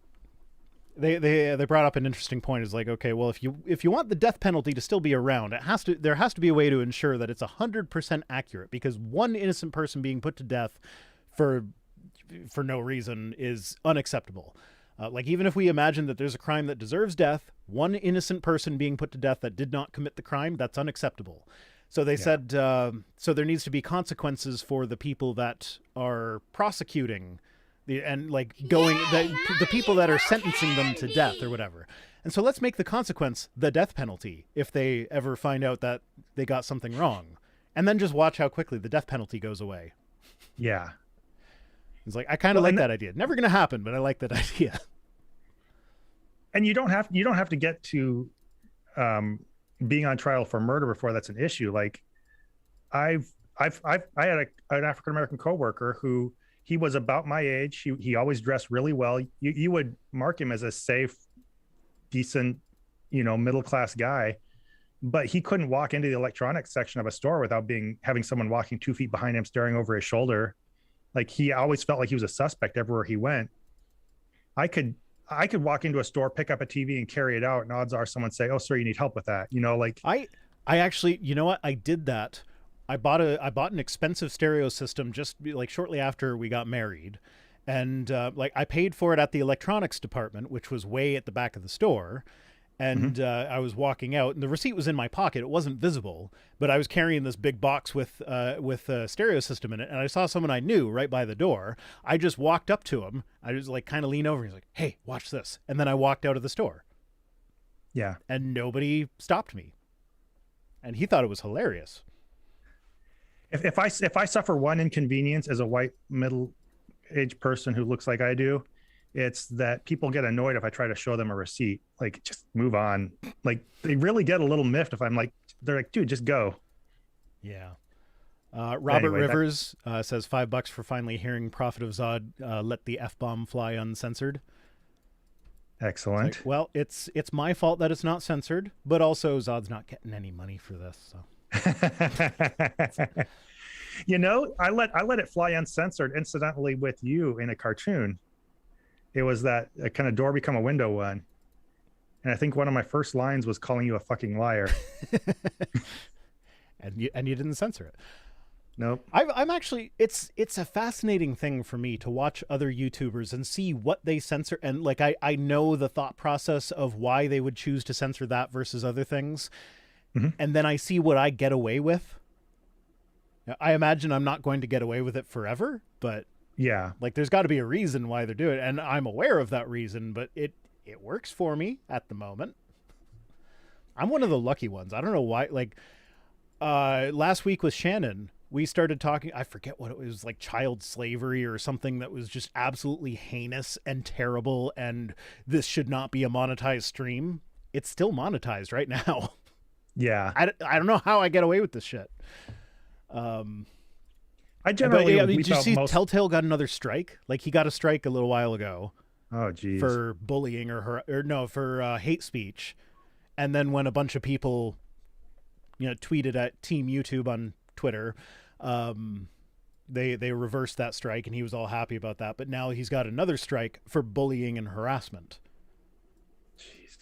they brought up an interesting point. Is like, okay, well, if you want the death penalty to still be around, there has to be a way to ensure that it's 100% accurate, because one innocent person being put to death for no reason is unacceptable. Like, even if we imagine that there's a crime that deserves death, one innocent person being put to death that did not commit the crime, that's unacceptable. So they said, so there needs to be consequences for the people that are prosecuting the people that are sentencing them to death or whatever. And so let's make the consequence the death penalty if they ever find out that they got something wrong. And then just watch how quickly the death penalty goes away.
Yeah.
It's like, I kind of like that idea. Never going to happen, but I like that idea.
And you don't have to get to being on trial for murder before that's an issue. Like I had an African-American coworker who, he was about my age. He always dressed really well. You would mark him as a safe, decent, middle-class guy, but he couldn't walk into the electronics section of a store without having someone walking 2 feet behind him, staring over his shoulder. Like, he always felt like he was a suspect everywhere he went. I could walk into a store, pick up a TV and carry it out, and odds are someone say, "Oh, sir, you need help with that." I
actually, you know what? I did that. I bought an expensive stereo system just like shortly after we got married. And I paid for it at the electronics department, which was way at the back of the store. And I was walking out, and the receipt was in my pocket. It wasn't visible, but I was carrying this big box with a stereo system in it. And I saw someone I knew right by the door. I just walked up to him. I just kind of leaned over. He's like, "Hey, watch this." And then I walked out of the store.
Yeah.
And nobody stopped me. And he thought it was hilarious.
If I suffer one inconvenience as a white middle-aged person who looks like I do, it's that people get annoyed if I try to show them a receipt. Like, just move on. Like, they really get a little miffed if I'm like, they're like, "Dude, just go."
Yeah. Robert Rivers says $5 for finally hearing Prophet of Zod let the F-bomb fly uncensored.
Excellent.
It's like, well, it's my fault that it's not censored, but also Zod's not getting any money for this, so.
I let it fly uncensored incidentally with you in a cartoon. It was that kind of door become a window one, and I think one of my first lines was calling you a fucking liar.
and you didn't censor it.
Nope.
I'm actually, it's a fascinating thing for me to watch other YouTubers and see what they censor, and like I know the thought process of why they would choose to censor that versus other things. And then I see what I get away with. I imagine I'm not going to get away with it forever, but
yeah, like
there's got to be a reason why they're doing it, and I'm aware of that reason, but it works for me at the moment. I'm one of the lucky ones. I don't know why. Like last week with Shannon, we started talking, I forget what it was, like child slavery or something that was just absolutely heinous and terrible, and this should not be a monetized stream. It's still monetized right now.
Yeah.
I don't know how I get away with this shit.
I I generally
But,
weep
did you
out
see
most.
Telltale got another strike? Like, he got a strike a little while ago
Oh, geez.
for bullying for hate speech. And then when a bunch of people, tweeted at Team YouTube on Twitter, they reversed that strike, and he was all happy about that. But now he's got another strike for bullying and harassment.
Jeez.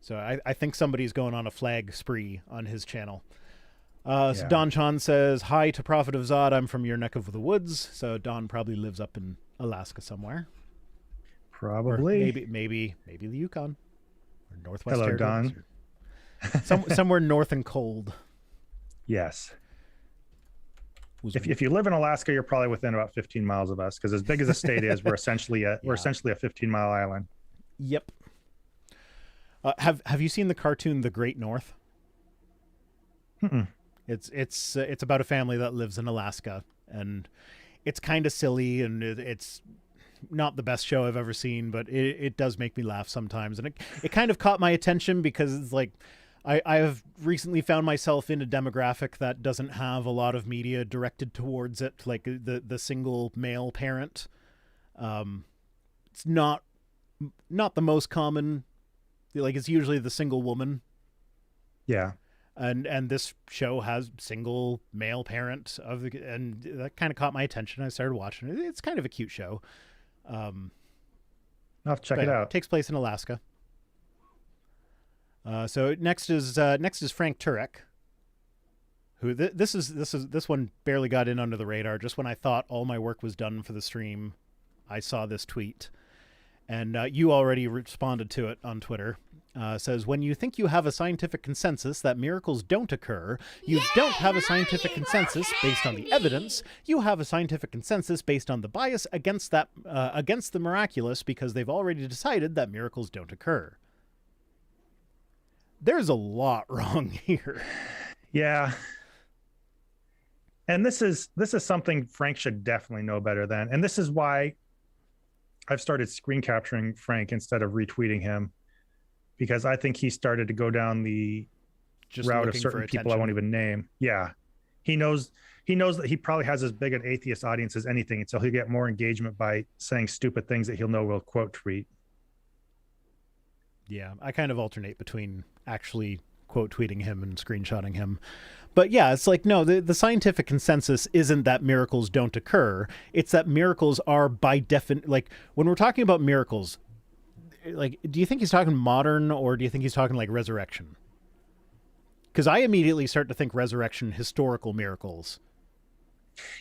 So I think somebody's going on a flag spree on his channel. So Don Chan says, hi to Prophet of Zod. I'm from your neck of the woods. So Don probably lives up in Alaska somewhere.
Probably.
Or maybe the Yukon or Northwest
Hello,
Territories,
Don.
somewhere north and cold.
Yes. If you live in Alaska, you're probably within about 15 miles of us, because as big as the state is, we're essentially a 15-mile island.
Yep. Have you seen the cartoon The Great North?
Mm-mm.
It's about a family that lives in Alaska, and it's kind of silly, and it's not the best show I've ever seen, but it does make me laugh sometimes, and it kind of caught my attention because it's like I have recently found myself in a demographic that doesn't have a lot of media directed towards it, like the single male parent. It's not the most common. Like, it's usually the single woman.
Yeah.
And this show has single male parent and that kind of caught my attention. I started watching it. It's kind of a cute show.
I'll have to check it out.
It takes place in Alaska. So next is Frank Turek, who this one barely got in under the radar. Just when I thought all my work was done for the stream, I saw this tweet, and you already responded to it on Twitter. Says, when you think you have a scientific consensus that miracles don't occur, you don't have a scientific consensus based on the evidence. You have a scientific consensus based on the bias against the miraculous, because they've already decided that miracles don't occur. There's a lot wrong here.
Yeah. And this is something Frank should definitely know better than. And this is why I've started screen capturing Frank instead of retweeting him, because I think he started to go down the route of certain people I won't even name. Yeah. He knows that he probably has as big an atheist audience as anything, and so he'll get more engagement by saying stupid things that he'll know will quote tweet.
Yeah, I kind of alternate between actually quote tweeting him and screenshotting him. But yeah, it's like, no, the scientific consensus isn't that miracles don't occur. It's that miracles are by definition, like when we're talking about miracles, like, do you think he's talking modern, or do you think he's talking like resurrection? Because I immediately start to think resurrection, historical miracles.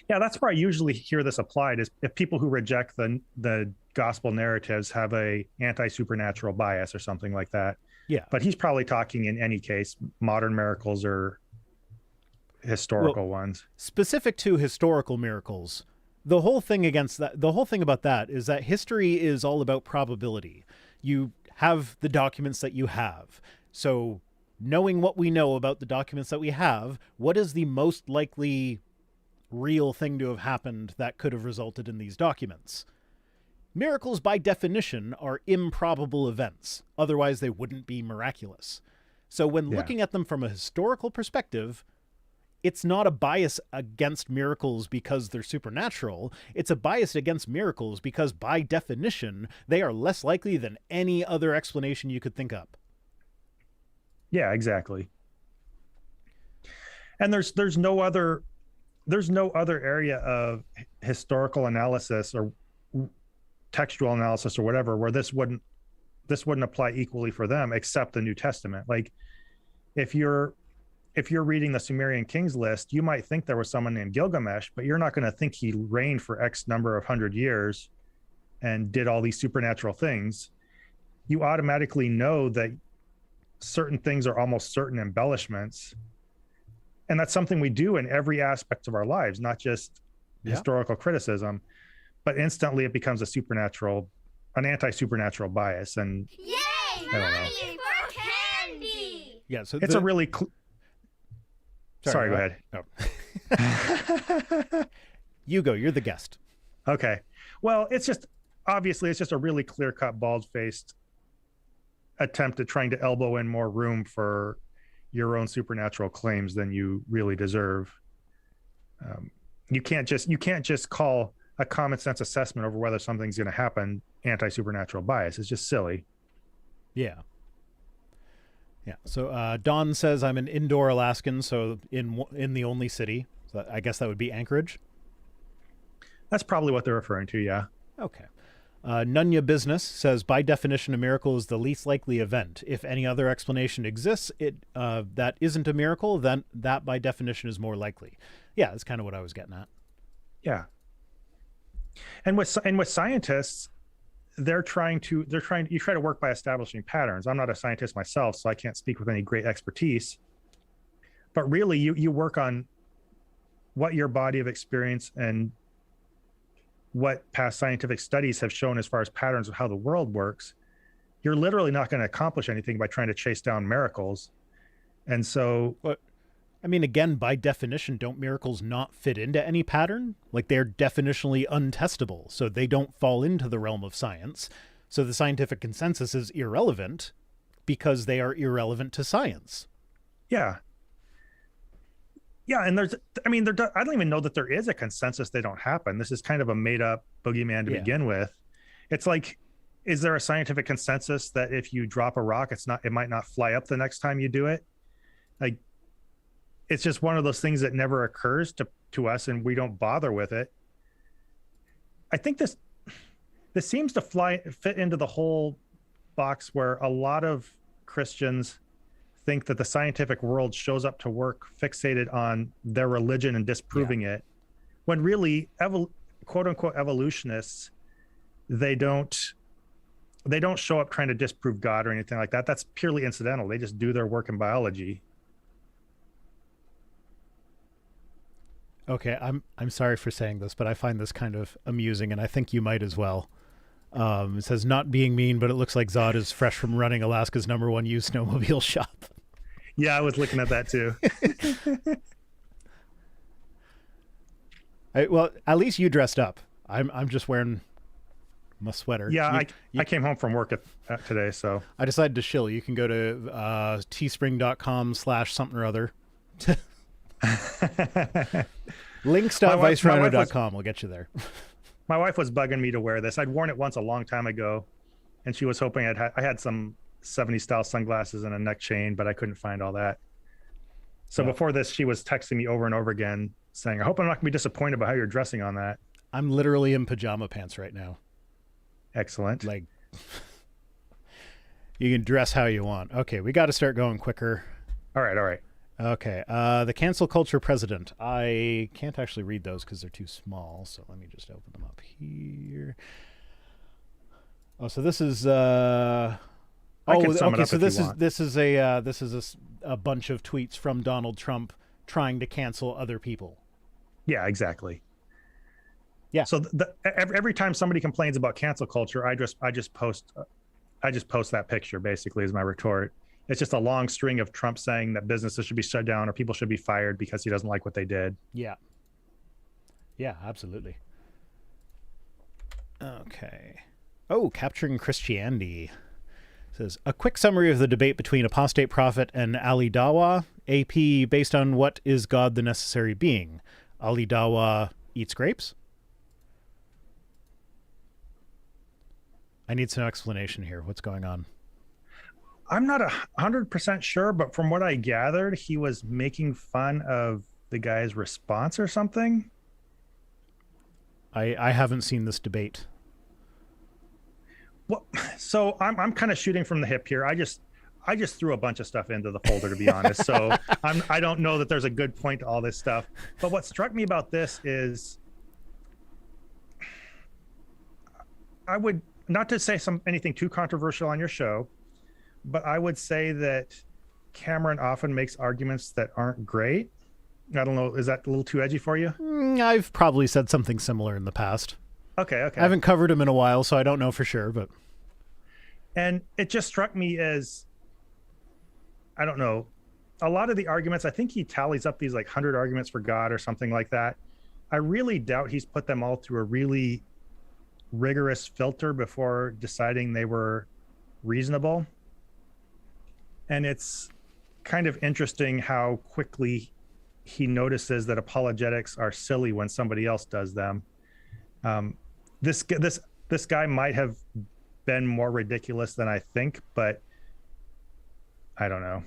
Yeah, that's where I usually hear this applied, is if people who reject the gospel narratives have a anti-supernatural bias or something like that.
Yeah.
But he's probably talking in any case, modern miracles or historical ones.
Specific to historical miracles, the whole thing about that is that history is all about probability. You have the documents that you have. So knowing what we know about the documents that we have, what is the most likely real thing to have happened that could have resulted in these documents? Miracles, by definition, are improbable events. Otherwise, they wouldn't be miraculous. So when looking at them from a historical perspective, it's not a bias against miracles because they're supernatural. It's a bias against miracles because, by definition, they are less likely than any other explanation you could think up.
Yeah, exactly. And there's no other area of historical analysis or textual analysis or whatever where this wouldn't apply equally for them, except the New Testament. Like, if you're reading the Sumerian kings list, you might think there was someone named Gilgamesh, but you're not going to think he reigned for X number of 100 years and did all these supernatural things. You automatically know that certain things are almost certain embellishments. And that's something we do in every aspect of our lives, not just historical criticism, but instantly it becomes an anti-supernatural bias. And
Yay!
I don't know.
Money for candy!
Yeah, so
It's a really Sorry, go ahead.
You go. You're the guest.
Okay. Well, it's just a really clear-cut, bald-faced attempt at trying to elbow in more room for your own supernatural claims than you really deserve. You can't just call a common sense assessment over whether something's going to happen anti-supernatural bias. It's just silly.
Yeah. Yeah. So Don says I'm an indoor Alaskan, so in the only city. So I guess that would be Anchorage.
That's probably what they're referring to. Yeah.
Okay. Nunya Business says, by definition, a miracle is the least likely event. If any other explanation exists, that isn't a miracle, then that by definition is more likely. Yeah, that's kind of what I was getting at.
Yeah. And with scientists, you try to work by establishing patterns. I'm not a scientist myself, so I can't speak with any great expertise. But really, you work on what your body of experience and what past scientific studies have shown as far as patterns of how the world works. You're literally not going to accomplish anything by trying to chase down miracles. And so,
I mean, again, by definition, don't miracles not fit into any pattern? Like, they're definitionally untestable, so they don't fall into the realm of science. So the scientific consensus is irrelevant because they are irrelevant to science.
Yeah. Yeah, and I don't even know that there is a consensus they don't happen. This is kind of a made-up boogeyman to begin with. It's like, is there a scientific consensus that if you drop a rock, it might not fly up the next time you do it? Like, it's just one of those things that never occurs to us, and we don't bother with it. I think this seems to fit into the whole box where a lot of Christians think that the scientific world shows up to work fixated on their religion and disproving it, when really quote unquote evolutionists, they don't show up trying to disprove God or anything like that. That's purely incidental. They just do their work in biology.
Okay, I'm sorry for saying this, but I find this kind of amusing, and I think you might as well. It says, not being mean, but it looks like Zod is fresh from running Alaska's #1 used snowmobile shop.
Yeah, I was looking at that too.
Well, at least you dressed up. I'm just wearing my sweater.
Yeah, I came home from work today, so
I decided to shill. You can go to teespring.com/something or other. Links.vicerhino.com will get you there.
My wife was bugging me to wear this. I'd worn it once a long time ago, and she was hoping I had some 70s style sunglasses and a neck chain, but I couldn't find all that. So before this, she was texting me over and over again saying, I hope I'm not gonna be disappointed about how you're dressing on that.
I'm literally in pajama pants right now.
Excellent.
Like, you can dress how you want. Okay, we got to start going quicker.
All right.
Okay, the cancel culture president. I can't actually read those because they're too small, so let me just open them up here. Oh, so this is so this is a bunch of tweets from Donald Trump trying to cancel other people.
Yeah, exactly.
Yeah.
So every time somebody complains about cancel culture, I just post that picture basically as my retort. It's just a long string of Trump saying that businesses should be shut down or people should be fired because he doesn't like what they did.
Yeah. Yeah, absolutely. Okay. Oh, capturing Christianity. It says, a quick summary of the debate between apostate prophet and Ali Dawah. AP, based on what is God the necessary being? Ali Dawah eats grapes? I need some explanation here. What's going on?
I'm not 100% sure, but from what I gathered, he was making fun of the guy's response or something.
I haven't seen this debate.
Well, so I'm kind of shooting from the hip here. I just threw a bunch of stuff into the folder, to be honest. So I don't know that there's a good point to all this stuff. But what struck me about this is, I would not to say anything too controversial on your show, but I would say that Cameron often makes arguments that aren't great. I don't know. Is that a little too edgy for you?
I've probably said something similar in the past.
Okay.
I haven't covered him in a while, so I don't know for sure, but.
And it just struck me as, I don't know, a lot of the arguments, I think he tallies up these like 100 arguments for God or something like that. I really doubt he's put them all through a really rigorous filter before deciding they were reasonable. And it's kind of interesting how quickly he notices that apologetics are silly when somebody else does them. This guy might have been more ridiculous than I think, but I don't know.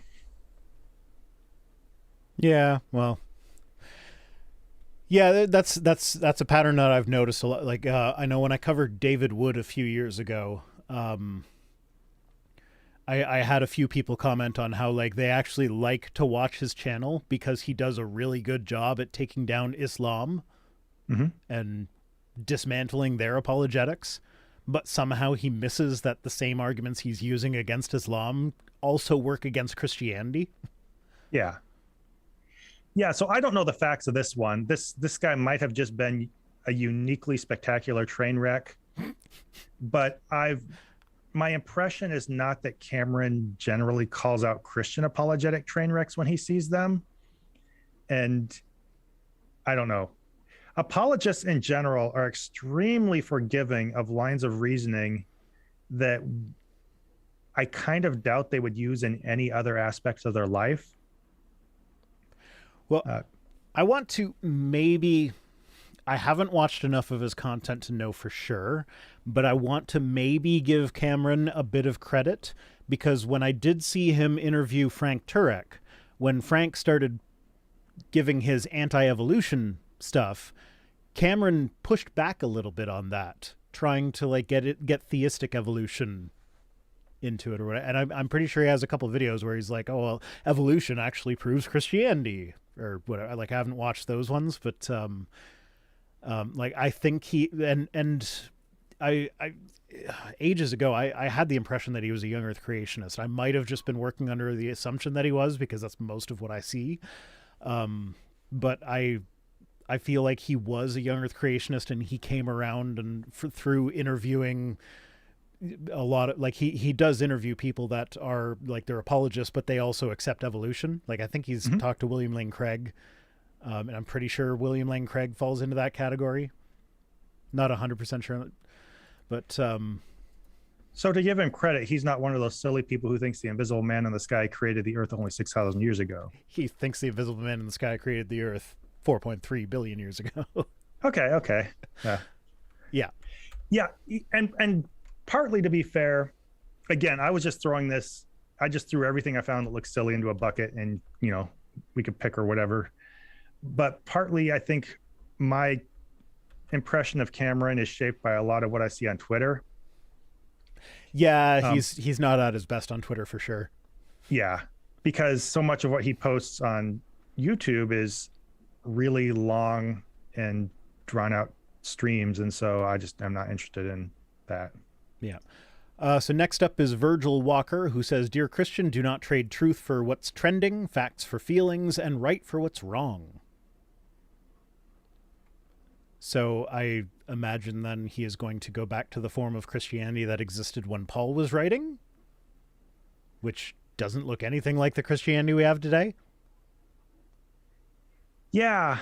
Yeah, well, yeah, that's a pattern that I've noticed a lot. Like, I know when I covered David Wood a few years ago, I had a few people comment on how like they actually like to watch his channel because he does a really good job at taking down Islam and dismantling their apologetics, but somehow he misses that the same arguments he's using against Islam also work against Christianity.
Yeah. Yeah, so I don't know the facts of this one. This guy might have just been a uniquely spectacular train wreck, but my impression is not that Cameron generally calls out Christian apologetic train wrecks when he sees them. And I don't know. Apologists in general are extremely forgiving of lines of reasoning that I kind of doubt they would use in any other aspects of their life.
Well, I want to maybe... I haven't watched enough of his content to know for sure, but I want to maybe give Cameron a bit of credit, because when I did see him interview Frank Turek, when Frank started giving his anti-evolution stuff, Cameron pushed back a little bit on that, trying to like get theistic evolution into it or whatever. And I'm pretty sure he has a couple of videos where he's like, "Oh, well, evolution actually proves Christianity," or whatever. Like, I haven't watched those ones, but like, I think he and I ages ago I had the impression that he was a young Earth creationist. I might have just been working under the assumption that he was, because that's most of what I see. But I feel like he was a young Earth creationist, and he came around and through interviewing a lot of, like, he does interview people that are like, they're apologists, but they also accept evolution. Like, I think he's talked to William Lane Craig. And I'm pretty sure William Lane Craig falls into that category. Not 100% sure, but
so to give him credit, he's not one of those silly people who thinks the invisible man in the sky created the Earth only 6,000 years ago.
He thinks the invisible man in the sky created the Earth 4.3 billion years ago.
Okay. Yeah. And partly, to be fair, again, I just threw everything I found that looks silly into a bucket, and we could pick or whatever. But partly, I think my impression of Cameron is shaped by a lot of what I see on Twitter.
Yeah, he's not at his best on Twitter for sure. Yeah,
because so much of what he posts on YouTube is really long and drawn out streams, and so I'm not interested in that.
Yeah. So next up is Virgil Walker, who says, "Dear Christian, do not trade truth for what's trending, facts for feelings, and right for what's wrong." So I imagine then he is going to go back to the form of Christianity that existed when Paul was writing, which doesn't look anything like the Christianity we have today.
Yeah.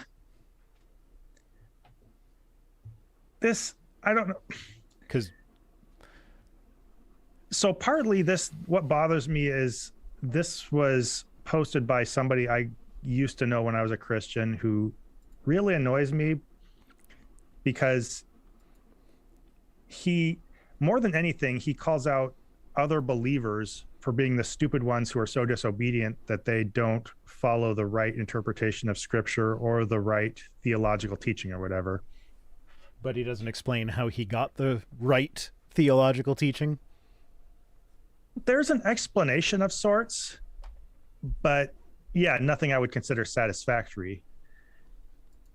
I don't know. So partly what bothers me is this was posted by somebody I used to know when I was a Christian, who really annoys me, because more than anything, he calls out other believers for being the stupid ones who are so disobedient that they don't follow the right interpretation of Scripture or the right theological teaching or whatever.
But he doesn't explain how he got the right theological teaching.
There's an explanation of sorts, but yeah, nothing I would consider satisfactory.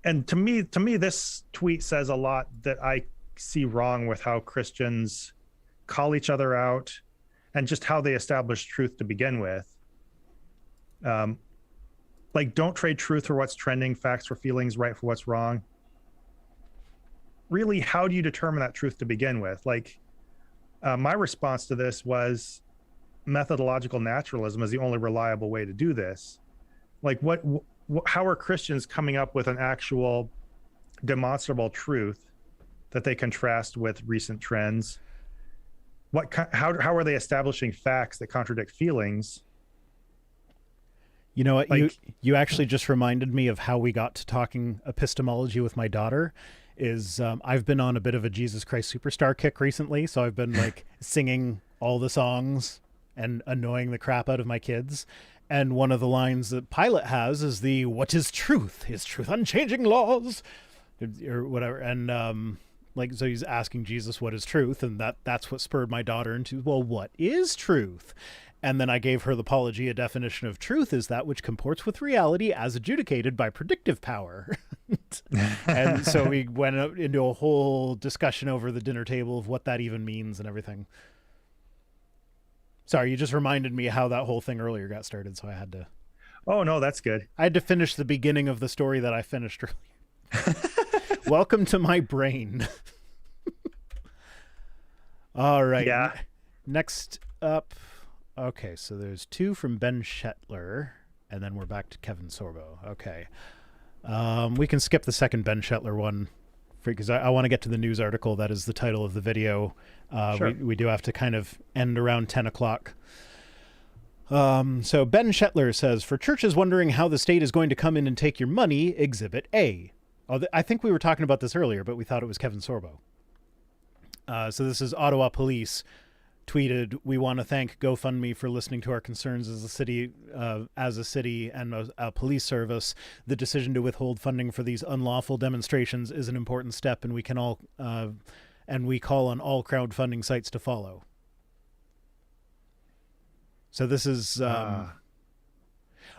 And to me, this tweet says a lot that I see wrong with how Christians call each other out and just how they establish truth to begin with. Like, don't trade truth for what's trending, facts for feelings, right for what's wrong. Really, how do you determine that truth to begin with? Like, my response to this was methodological naturalism is the only reliable way to do this. Like, how are Christians coming up with an actual demonstrable truth that they contrast with recent trends? How are they establishing facts that contradict feelings?
You know what?
Like,
You actually just reminded me of how we got to talking epistemology with my daughter. I've been on a bit of a Jesus Christ Superstar kick recently, so I've been like singing all the songs and annoying the crap out of my kids. And one of the lines that Pilate has is the "What is truth? Is truth unchanging laws?" or whatever. And like, so he's asking Jesus what is truth, and that's what spurred my daughter into, well, what is truth? And then I gave her the Apologia definition of truth is that which comports with reality as adjudicated by predictive power. And so we went into a whole discussion over the dinner table of what that even means and everything. Sorry, you just reminded me how that whole thing earlier got started, so I had to...
Oh, no, that's good.
I had to finish the beginning of the story that I finished earlier. Welcome to my brain. All right.
Yeah.
Next up... Okay, so there's 2 from Ben Shetler, and then we're back to Kevin Sorbo. Okay. We can skip the second Ben Shetler one because I want to get to the news article that is the title of the video.
Sure.
We do have to kind of end around 10 o'clock. So Ben Shetler says, for churches wondering how the state is going to come in and take your money, Exhibit A. Oh, I think we were talking about this earlier, but we thought it was Kevin Sorbo. So this is Ottawa Police tweeted, we want to thank GoFundMe for listening to our concerns as a city and a police service. The decision to withhold funding for these unlawful demonstrations is an important step, and we call on all crowdfunding sites to follow. So this is so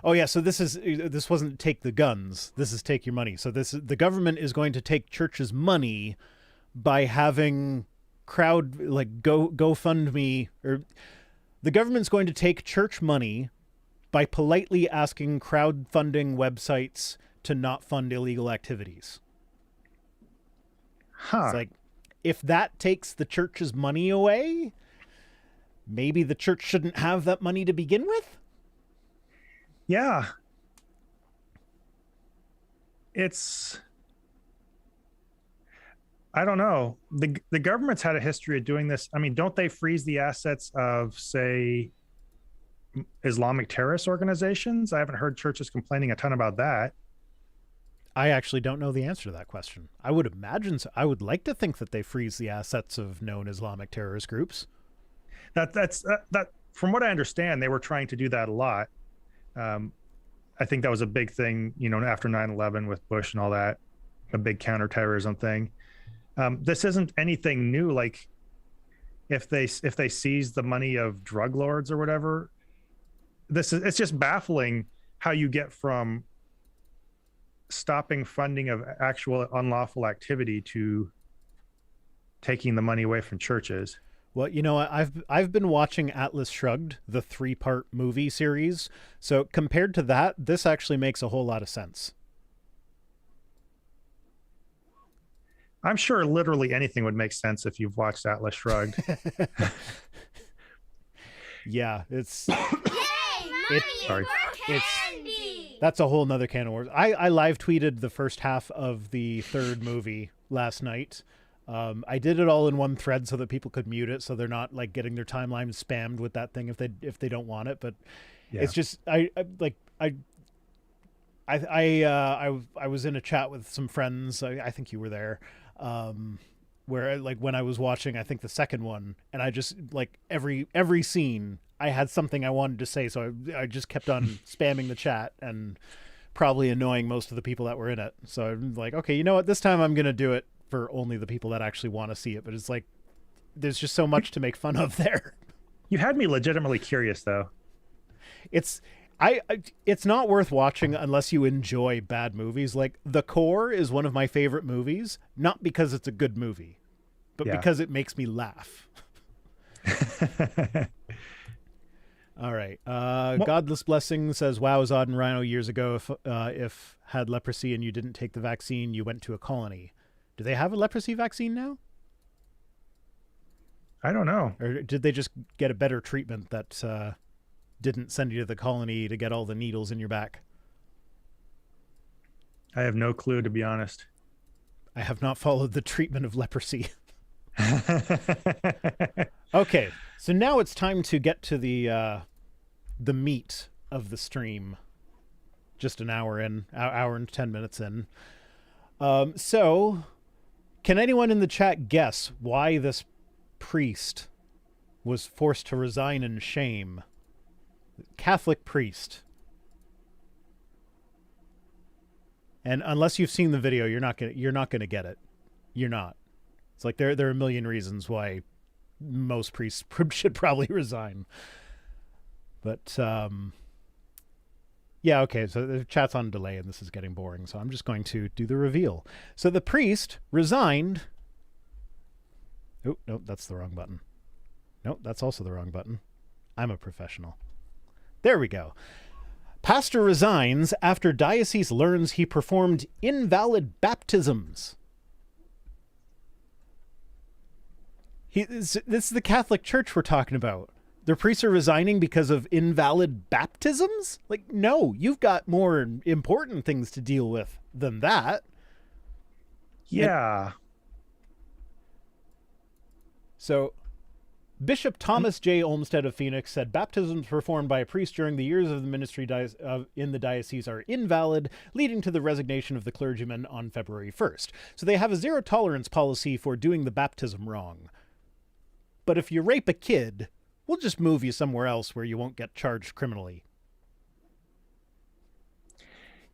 this wasn't take the guns, this is take your money. So the government is going to take churches' money by having GoFundMe, or the government's going to take church money by politely asking crowdfunding websites to not fund illegal activities. It's like, if that takes the church's money away, maybe the church shouldn't have that money to begin with?
Yeah. I don't know. The government's had a history of doing this. I mean, don't they freeze the assets of, say, Islamic terrorist organizations? I haven't heard churches complaining a ton about that.
I actually don't know the answer to that question. I would imagine so. I would like to think that they freeze the assets of known Islamic terrorist groups.
That's from what I understand, they were trying to do that a lot. I think that was a big thing, after 9/11 with Bush and all that, a big counterterrorism thing. This isn't anything new. Like, if they seize the money of drug lords or whatever, it's just baffling how you get from stopping funding of actual unlawful activity to taking the money away from churches.
Well, I've been watching Atlas Shrugged, the 3-part movie series. So compared to that, this actually makes a whole lot of sense.
I'm sure literally anything would make sense if you've watched Atlas Shrugged.
Yeah, it's...
Yay,
sorry.
candy!
That's a whole nother can of worms. I live tweeted the first half of the 3rd movie last night. I did it all in one thread so that people could mute it, so they're not like getting their timeline spammed with that thing if they don't want it. But yeah. It's just I was in a chat with some friends. I think you were there. Where like when I was watching, I think the second one, and I just like every scene, I had something I wanted to say, so I just kept on spamming the chat and probably annoying most of the people that were in it. So I'm like, okay, you know what? This time I'm gonna do it for only the people that actually want to see it. But it's like, there's just so much to make fun of there.
You had me legitimately curious, though.
It's not worth watching unless you enjoy bad movies. Like, The Core is one of my favorite movies, not because it's a good movie, but because it makes me laugh. All right. Godless Blessing says, wow, is odd and Rhino years ago. If had leprosy and you didn't take the vaccine, you went to a colony. Do they have a leprosy vaccine now?
I don't know.
Or did they just get a better treatment that didn't send you to the colony to get all the needles in your back?
I have no clue, to be honest.
I have not followed the treatment of leprosy. Okay, so now it's time to get to the meat of the stream. just an hour hour and 10 minutes in. So, can anyone in the chat guess why this priest was forced to resign in shame? Catholic priest. And unless you've seen the video, you're not gonna get it. You're not. It's like there are a million reasons why most priests should probably resign. But yeah, okay, so the chat's on delay and this is getting boring, so I'm just going to do the reveal. So the priest resigned. Oh, no, that's the wrong button. No, that's also the wrong button. I'm a professional. There we go. Pastor resigns after diocese learns he performed invalid baptisms. This is the Catholic Church we're talking about. Their priests are resigning because of invalid baptisms? Like, no, you've got more important things to deal with than that.
Yeah.
So, Bishop Thomas J. Olmsted of Phoenix said baptisms performed by a priest during the years of the ministry in the diocese are invalid, leading to the resignation of the clergyman on February 1st. So they have a zero tolerance policy for doing the baptism wrong. But if you rape a kid, we'll just move you somewhere else where you won't get charged criminally.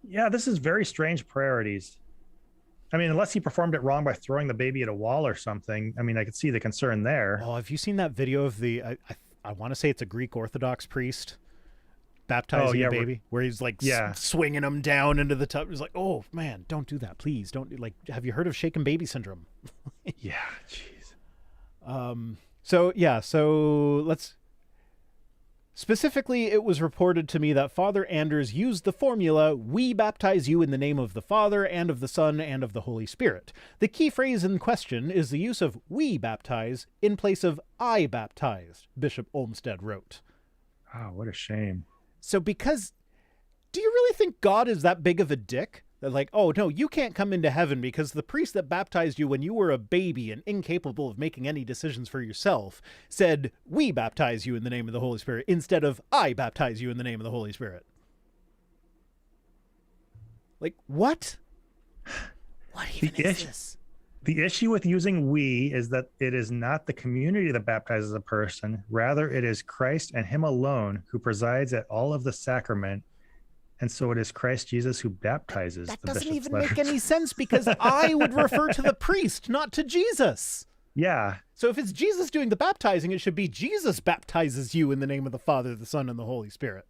Yeah, this is very strange priorities. I mean, unless he performed it wrong by throwing the baby at a wall or something, I mean, I could see the concern there.
Oh, have you seen that video of I want to say it's a Greek Orthodox priest baptizing a baby, where he's like swinging him down into the tub. He's like, oh man, don't do that, please. Don't, like, have you heard of shaken baby syndrome?
Yeah, jeez.
So let's... Specifically, it was reported to me that Father Anders used the formula, "We baptize you in the name of the Father, and of the Son, and of the Holy Spirit." The key phrase in question is the use of "we baptize" in place of "I baptized," Bishop Olmsted wrote.
Oh, what a shame.
So do you really think God is that big of a dick? That like, oh no, you can't come into heaven because the priest that baptized you when you were a baby and incapable of making any decisions for yourself said, "We baptize you in the name of the Holy Spirit," instead of "I baptize you in the name of the Holy Spirit." Like, what? What even is this?
The issue with using "we" is that it is not the community that baptizes a person. Rather, it is Christ and him alone who presides at all of the sacrament. And so it is Christ Jesus who baptizes.
That doesn't even make any sense, because I would refer to the priest, not to Jesus.
Yeah.
So if it's Jesus doing the baptizing, it should be Jesus baptizes you in the name of the Father, the Son, and the Holy Spirit.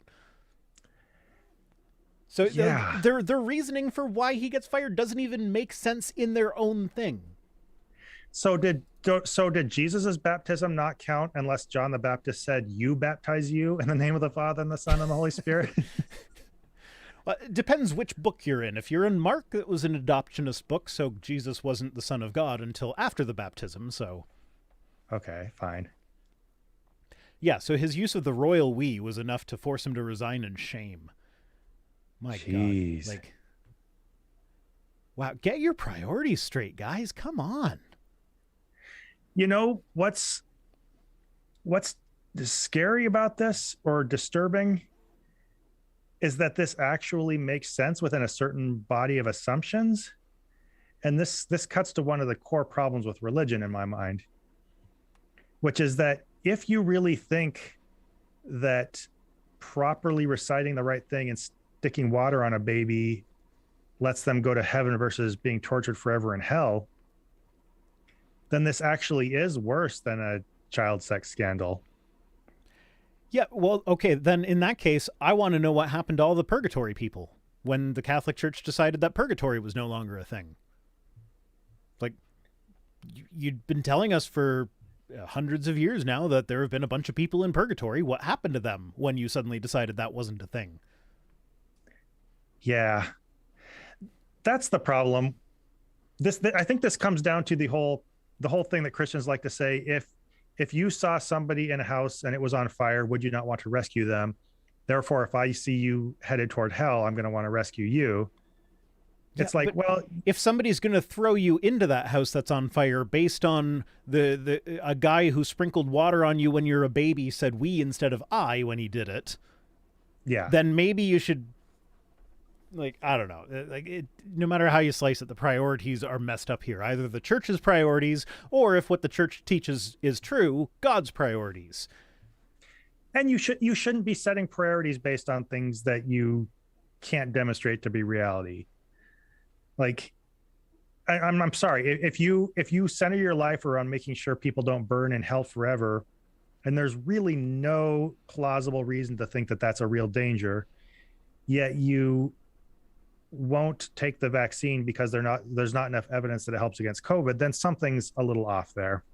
So
yeah.
their reasoning for why he gets fired doesn't even make sense in their own thing. So did
Jesus's baptism not count unless John the Baptist said, "You baptize you in the name of the Father and the Son and the Holy Spirit"?
Well, it depends which book you're in. If you're in Mark, it was an adoptionist book, so Jesus wasn't the Son of God until after the baptism, so...
Okay, fine.
Yeah, so his use of the royal "we" was enough to force him to resign in shame. My God. Like, wow, get your priorities straight, guys. Come on.
You know, what's scary about this, or disturbing, is that this actually makes sense within a certain body of assumptions. And this cuts to one of the core problems with religion in my mind, which is that if you really think that properly reciting the right thing and sticking water on a baby lets them go to heaven versus being tortured forever in hell, then this actually is worse than a child sex scandal.
Yeah, well, okay, then in that case, I want to know what happened to all the purgatory people when the Catholic Church decided that purgatory was no longer a thing. Like, you'd been telling us for hundreds of years now that there have been a bunch of people in purgatory. What happened to them when you suddenly decided that wasn't a thing?
Yeah, that's the problem. I think this comes down to the whole thing that Christians like to say, if you saw somebody in a house and it was on fire, would you not want to rescue them? Therefore, if I see you headed toward hell, I'm going to want to rescue you. It's like, well,
if somebody's going to throw you into that house that's on fire based on a guy who sprinkled water on you when you're a baby said "we" instead of "I" when he did it,
yeah,
then maybe you should like, I don't know, like it, no matter how you slice it, the priorities are messed up here. Either the church's priorities, or if what the church teaches is true, God's priorities.
And you shouldn't be setting priorities based on things that you can't demonstrate to be reality. Like, I'm sorry, if you center your life around making sure people don't burn in hell forever, and there's really no plausible reason to think that that's a real danger, yet you won't take the vaccine because there's not enough evidence that it helps against COVID, then something's a little off there.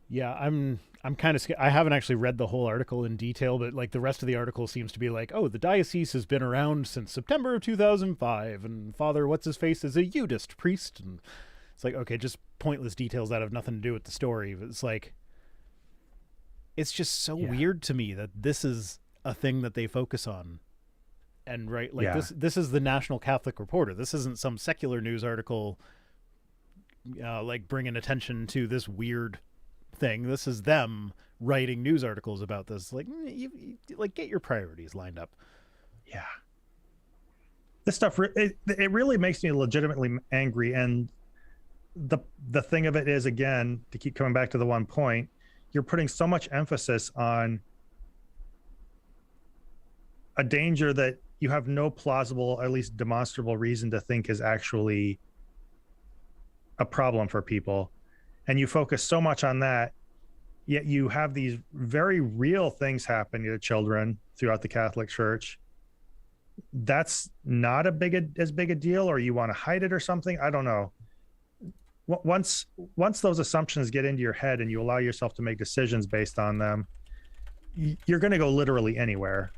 Yeah, I'm kind of scared. I haven't actually read the whole article in detail, but like the rest of the article seems to be like, oh, the diocese has been around since September of 2005, and Father What's-His-Face is a Udist priest, and it's like, okay, just pointless details that have nothing to do with the story. But it's like, it's just so weird to me that this is a thing that they focus on. And right, like this is the National Catholic Reporter. This isn't some secular news article, like bringing attention to this weird thing. This is them writing news articles about this. Like, you like, get your priorities lined up.
Yeah. This stuff, it really makes me legitimately angry. And the thing of it is, again, to keep coming back to the one point, you're putting so much emphasis on a danger that you have no plausible, at least demonstrable reason to think is actually a problem for people. And you focus so much on that, yet you have these very real things happening to children throughout the Catholic Church. That's not as big a deal, or you want to hide it or something. I don't know. Once those assumptions get into your head and you allow yourself to make decisions based on them, you're going to go literally anywhere.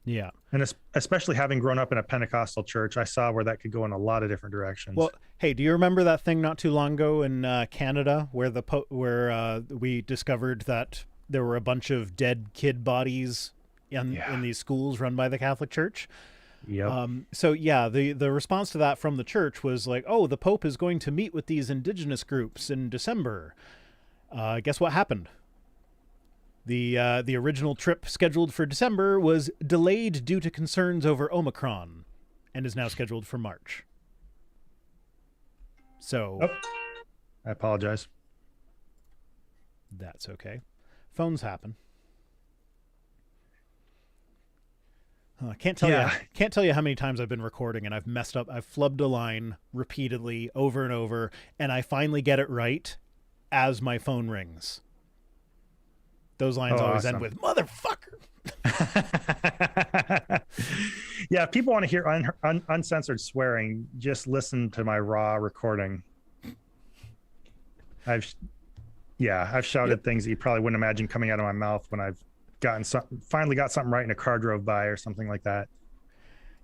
Yeah.
And especially having grown up in a Pentecostal church, I saw where that could go in a lot of different directions.
Well, hey, do you remember that thing not too long ago in Canada where we discovered that there were a bunch of dead kid bodies in these schools run by the Catholic Church?
Yeah.
So yeah, the response to that from the church was like, oh, the Pope is going to meet with these indigenous groups in December. Guess what happened? The original trip scheduled for December was delayed due to concerns over Omicron and is now scheduled for March. So...
Oh, I apologize.
That's okay. Phones happen. I can't tell you how many times I've been recording and I've messed up. I've flubbed a line repeatedly over and over, and I finally get it right as my phone rings. Those lines always end with "motherfucker."
Yeah, if people want to hear uncensored swearing, just listen to my raw recording. I've shouted things that you probably wouldn't imagine coming out of my mouth when I've finally got something right and a car drove by or something like that.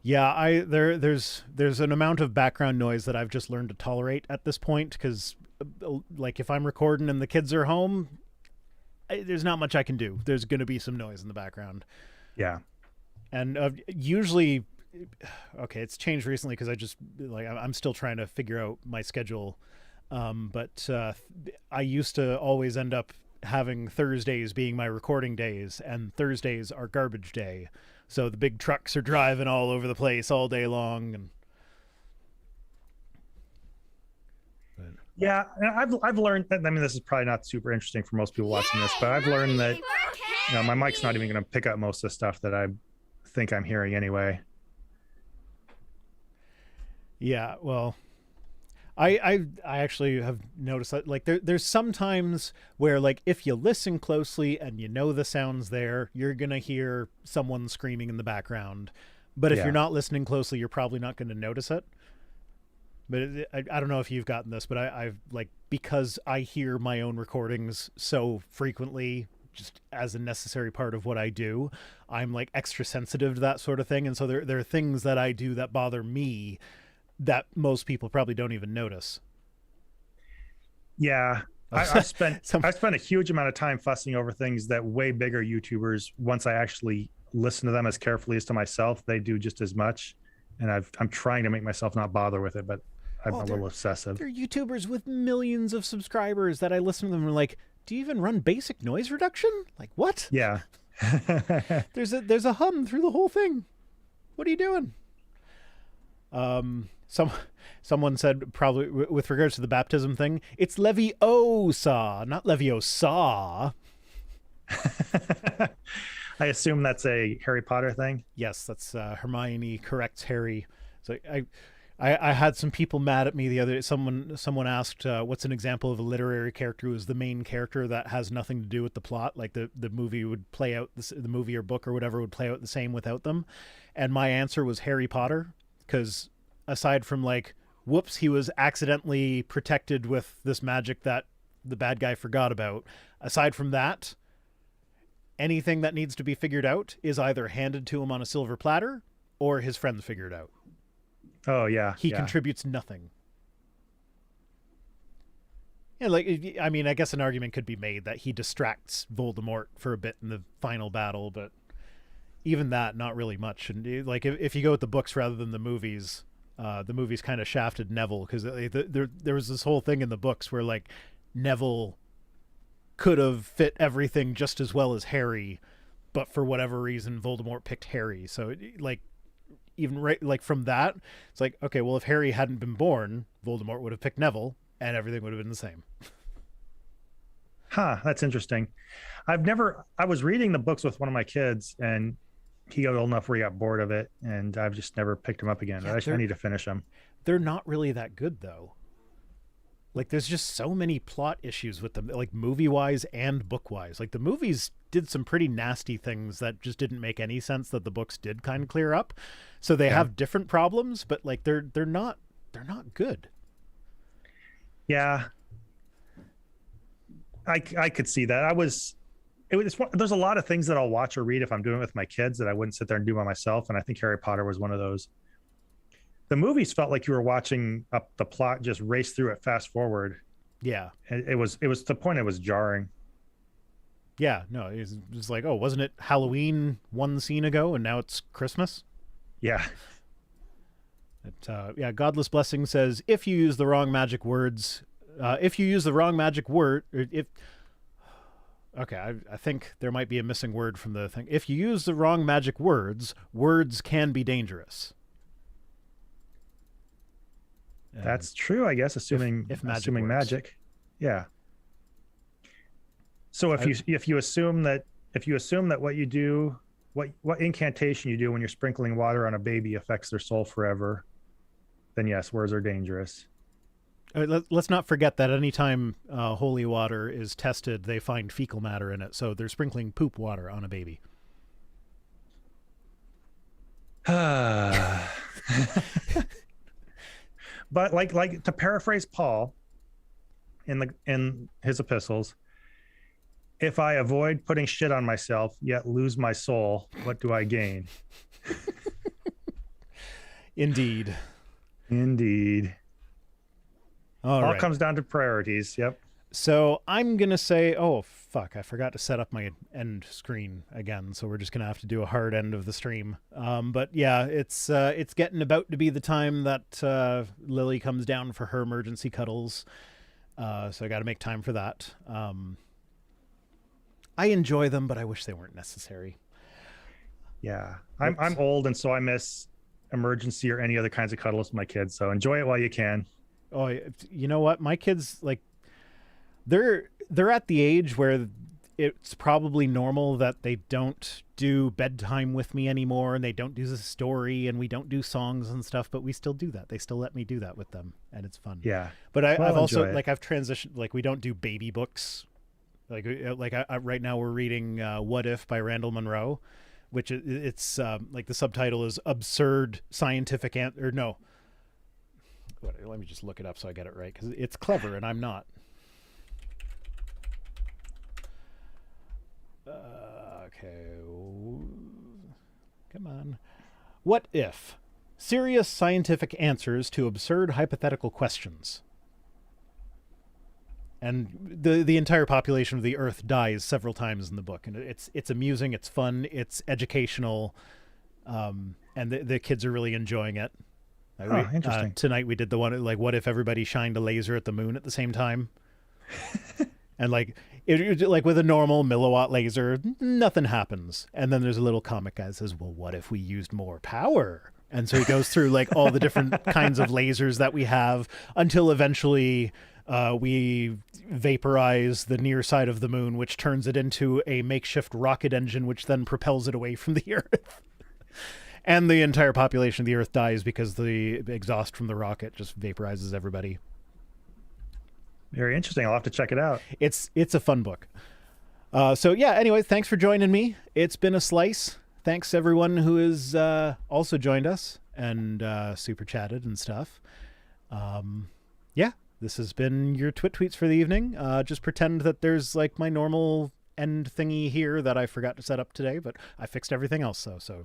Yeah, there's an amount of background noise that I've just learned to tolerate at this point, because like if I'm recording and the kids are home, there's not much I can do. There's going to be some noise in the background. Yeah. And usually, okay, it's changed recently because I'm still trying to figure out my schedule. But I used to always end up having Thursdays being my recording days, and Thursdays are garbage day. So the big trucks are driving all over the place all day long. And
yeah, I've learned, I mean, this is probably not super interesting for most people watching this, but I've learned that, my mic's not even going to pick up most of the stuff that I think I'm hearing anyway.
Yeah, well, I actually have noticed that, like, there's sometimes where, like, if you listen closely and you know the sound's there, you're going to hear someone screaming in the background. But if you're not listening closely, you're probably not going to notice it. But I don't know if you've gotten this, but I've like, because I hear my own recordings so frequently, just as a necessary part of what I do, I'm like extra sensitive to that sort of thing. And so there are things that I do that bother me that most people probably don't even notice.
Yeah. I've spent a huge amount of time fussing over things that way bigger YouTubers, once I actually listen to them as carefully as to myself, they do just as much. And I'm trying to make myself not bother with it, but I'm a little obsessive.
There are YouTubers with millions of subscribers that I listen to them and I'm like, do you even run basic noise reduction? Like, what?
Yeah.
There's a hum through the whole thing. What are you doing? Someone said, probably with regards to the baptism thing, it's Leviosa, not Leviosa.
I assume that's a Harry Potter thing.
Yes, that's Hermione corrects Harry. So I had some people mad at me the other day. Someone asked, what's an example of a literary character who is the main character that has nothing to do with the plot? Like the movie would play out, the movie or book or whatever would play out the same without them. And my answer was Harry Potter, because aside from like, whoops, he was accidentally protected with this magic that the bad guy forgot about. Aside from that, anything that needs to be figured out is either handed to him on a silver platter or his friends figure it out.
Oh, yeah.
He contributes nothing. Yeah, like, I mean, I guess an argument could be made that he distracts Voldemort for a bit in the final battle, but even that, not really much. And like, if you go with the books rather than the movies kind of shafted Neville, because there was this whole thing in the books where like Neville could have fit everything just as well as Harry, but for whatever reason Voldemort picked Harry. So like, even right, like from that, it's like, okay, well, if Harry hadn't been born, Voldemort would have picked Neville and everything would have been the same.
Huh, that's interesting. I was reading the books with one of my kids, and he got old enough where he got bored of it, and I've just never picked him up again.
Yeah,
I need to finish them.
They're not really that good, though. Like, there's just so many plot issues with them, like movie-wise and book-wise. Like, the movies did some pretty nasty things that just didn't make any sense that the books did kind of clear up. So they have different problems, but like they're not good.
Yeah, I could see that. There's a lot of things that I'll watch or read if I'm doing it with my kids that I wouldn't sit there and do by myself, and I think Harry Potter was one of those. The movies felt like you were watching the plot just race through it fast forward.
Yeah.
It was to the point it was jarring.
Yeah, no, it was like, oh, wasn't it Halloween one scene ago and now it's Christmas?
Yeah.
Yeah, Godless Blessing says, if you use the wrong magic words, I think there might be a missing word from the thing. If you use the wrong magic words can be dangerous.
That's true, I guess, assuming magic. Yeah. So if you assume that what you do, what incantation you do when you're sprinkling water on a baby affects their soul forever, then yes, words are dangerous.
Let's not forget that anytime holy water is tested, they find fecal matter in it. So they're sprinkling poop water on a baby.
But like to paraphrase Paul in his epistles, if I avoid putting shit on myself, yet lose my soul, what do I gain?
Indeed.
All comes down to priorities. Yep.
So I'm going to say, oh, fuck, I forgot to set up my end screen again. So we're just going to have to do a hard end of the stream. But yeah, it's getting about to be the time that Lily comes down for her emergency cuddles. So I got to make time for that. I enjoy them, but I wish they weren't necessary.
Yeah. I'm old, and so I miss emergency or any other kinds of cuddles with my kids. So enjoy it while you can.
Oh, you know what? My kids, like, they're at the age where it's probably normal that they don't do bedtime with me anymore, and they don't do the story, and we don't do songs and stuff, but we still do that. They still let me do that with them, and it's fun.
Yeah.
But I've also, like, I've transitioned, like, we don't do baby books. Like right now we're reading What If by Randall Munro, which it's like the subtitle is Absurd Scientific no. Let me just look it up so I get it right, because it's clever and I'm not. Okay. Come on. What if? Serious scientific answers to absurd hypothetical questions. And the entire population of the Earth dies several times in the book, and it's amusing, it's fun, it's educational, and the kids are really enjoying it.
Interesting.
Tonight we did the one like, what if everybody shined a laser at the moon at the same time? And like, like with a normal milliwatt laser, nothing happens. And then there's a little comic guy that says, well, what if we used more power? And so he goes through like all the different kinds of lasers that we have until eventually we vaporize the near side of the moon, which turns it into a makeshift rocket engine, which then propels it away from the Earth. And the entire population of the Earth dies because the exhaust from the rocket just vaporizes everybody.
Very interesting. I'll have to check it out.
It's a fun book. So yeah, anyway, thanks for joining me. It's been a slice. Thanks everyone who has also joined us and super chatted and stuff. Yeah, this has been your Twit Tweets for the evening. Just pretend that there's like my normal end thingy here that I forgot to set up today, but I fixed everything else, so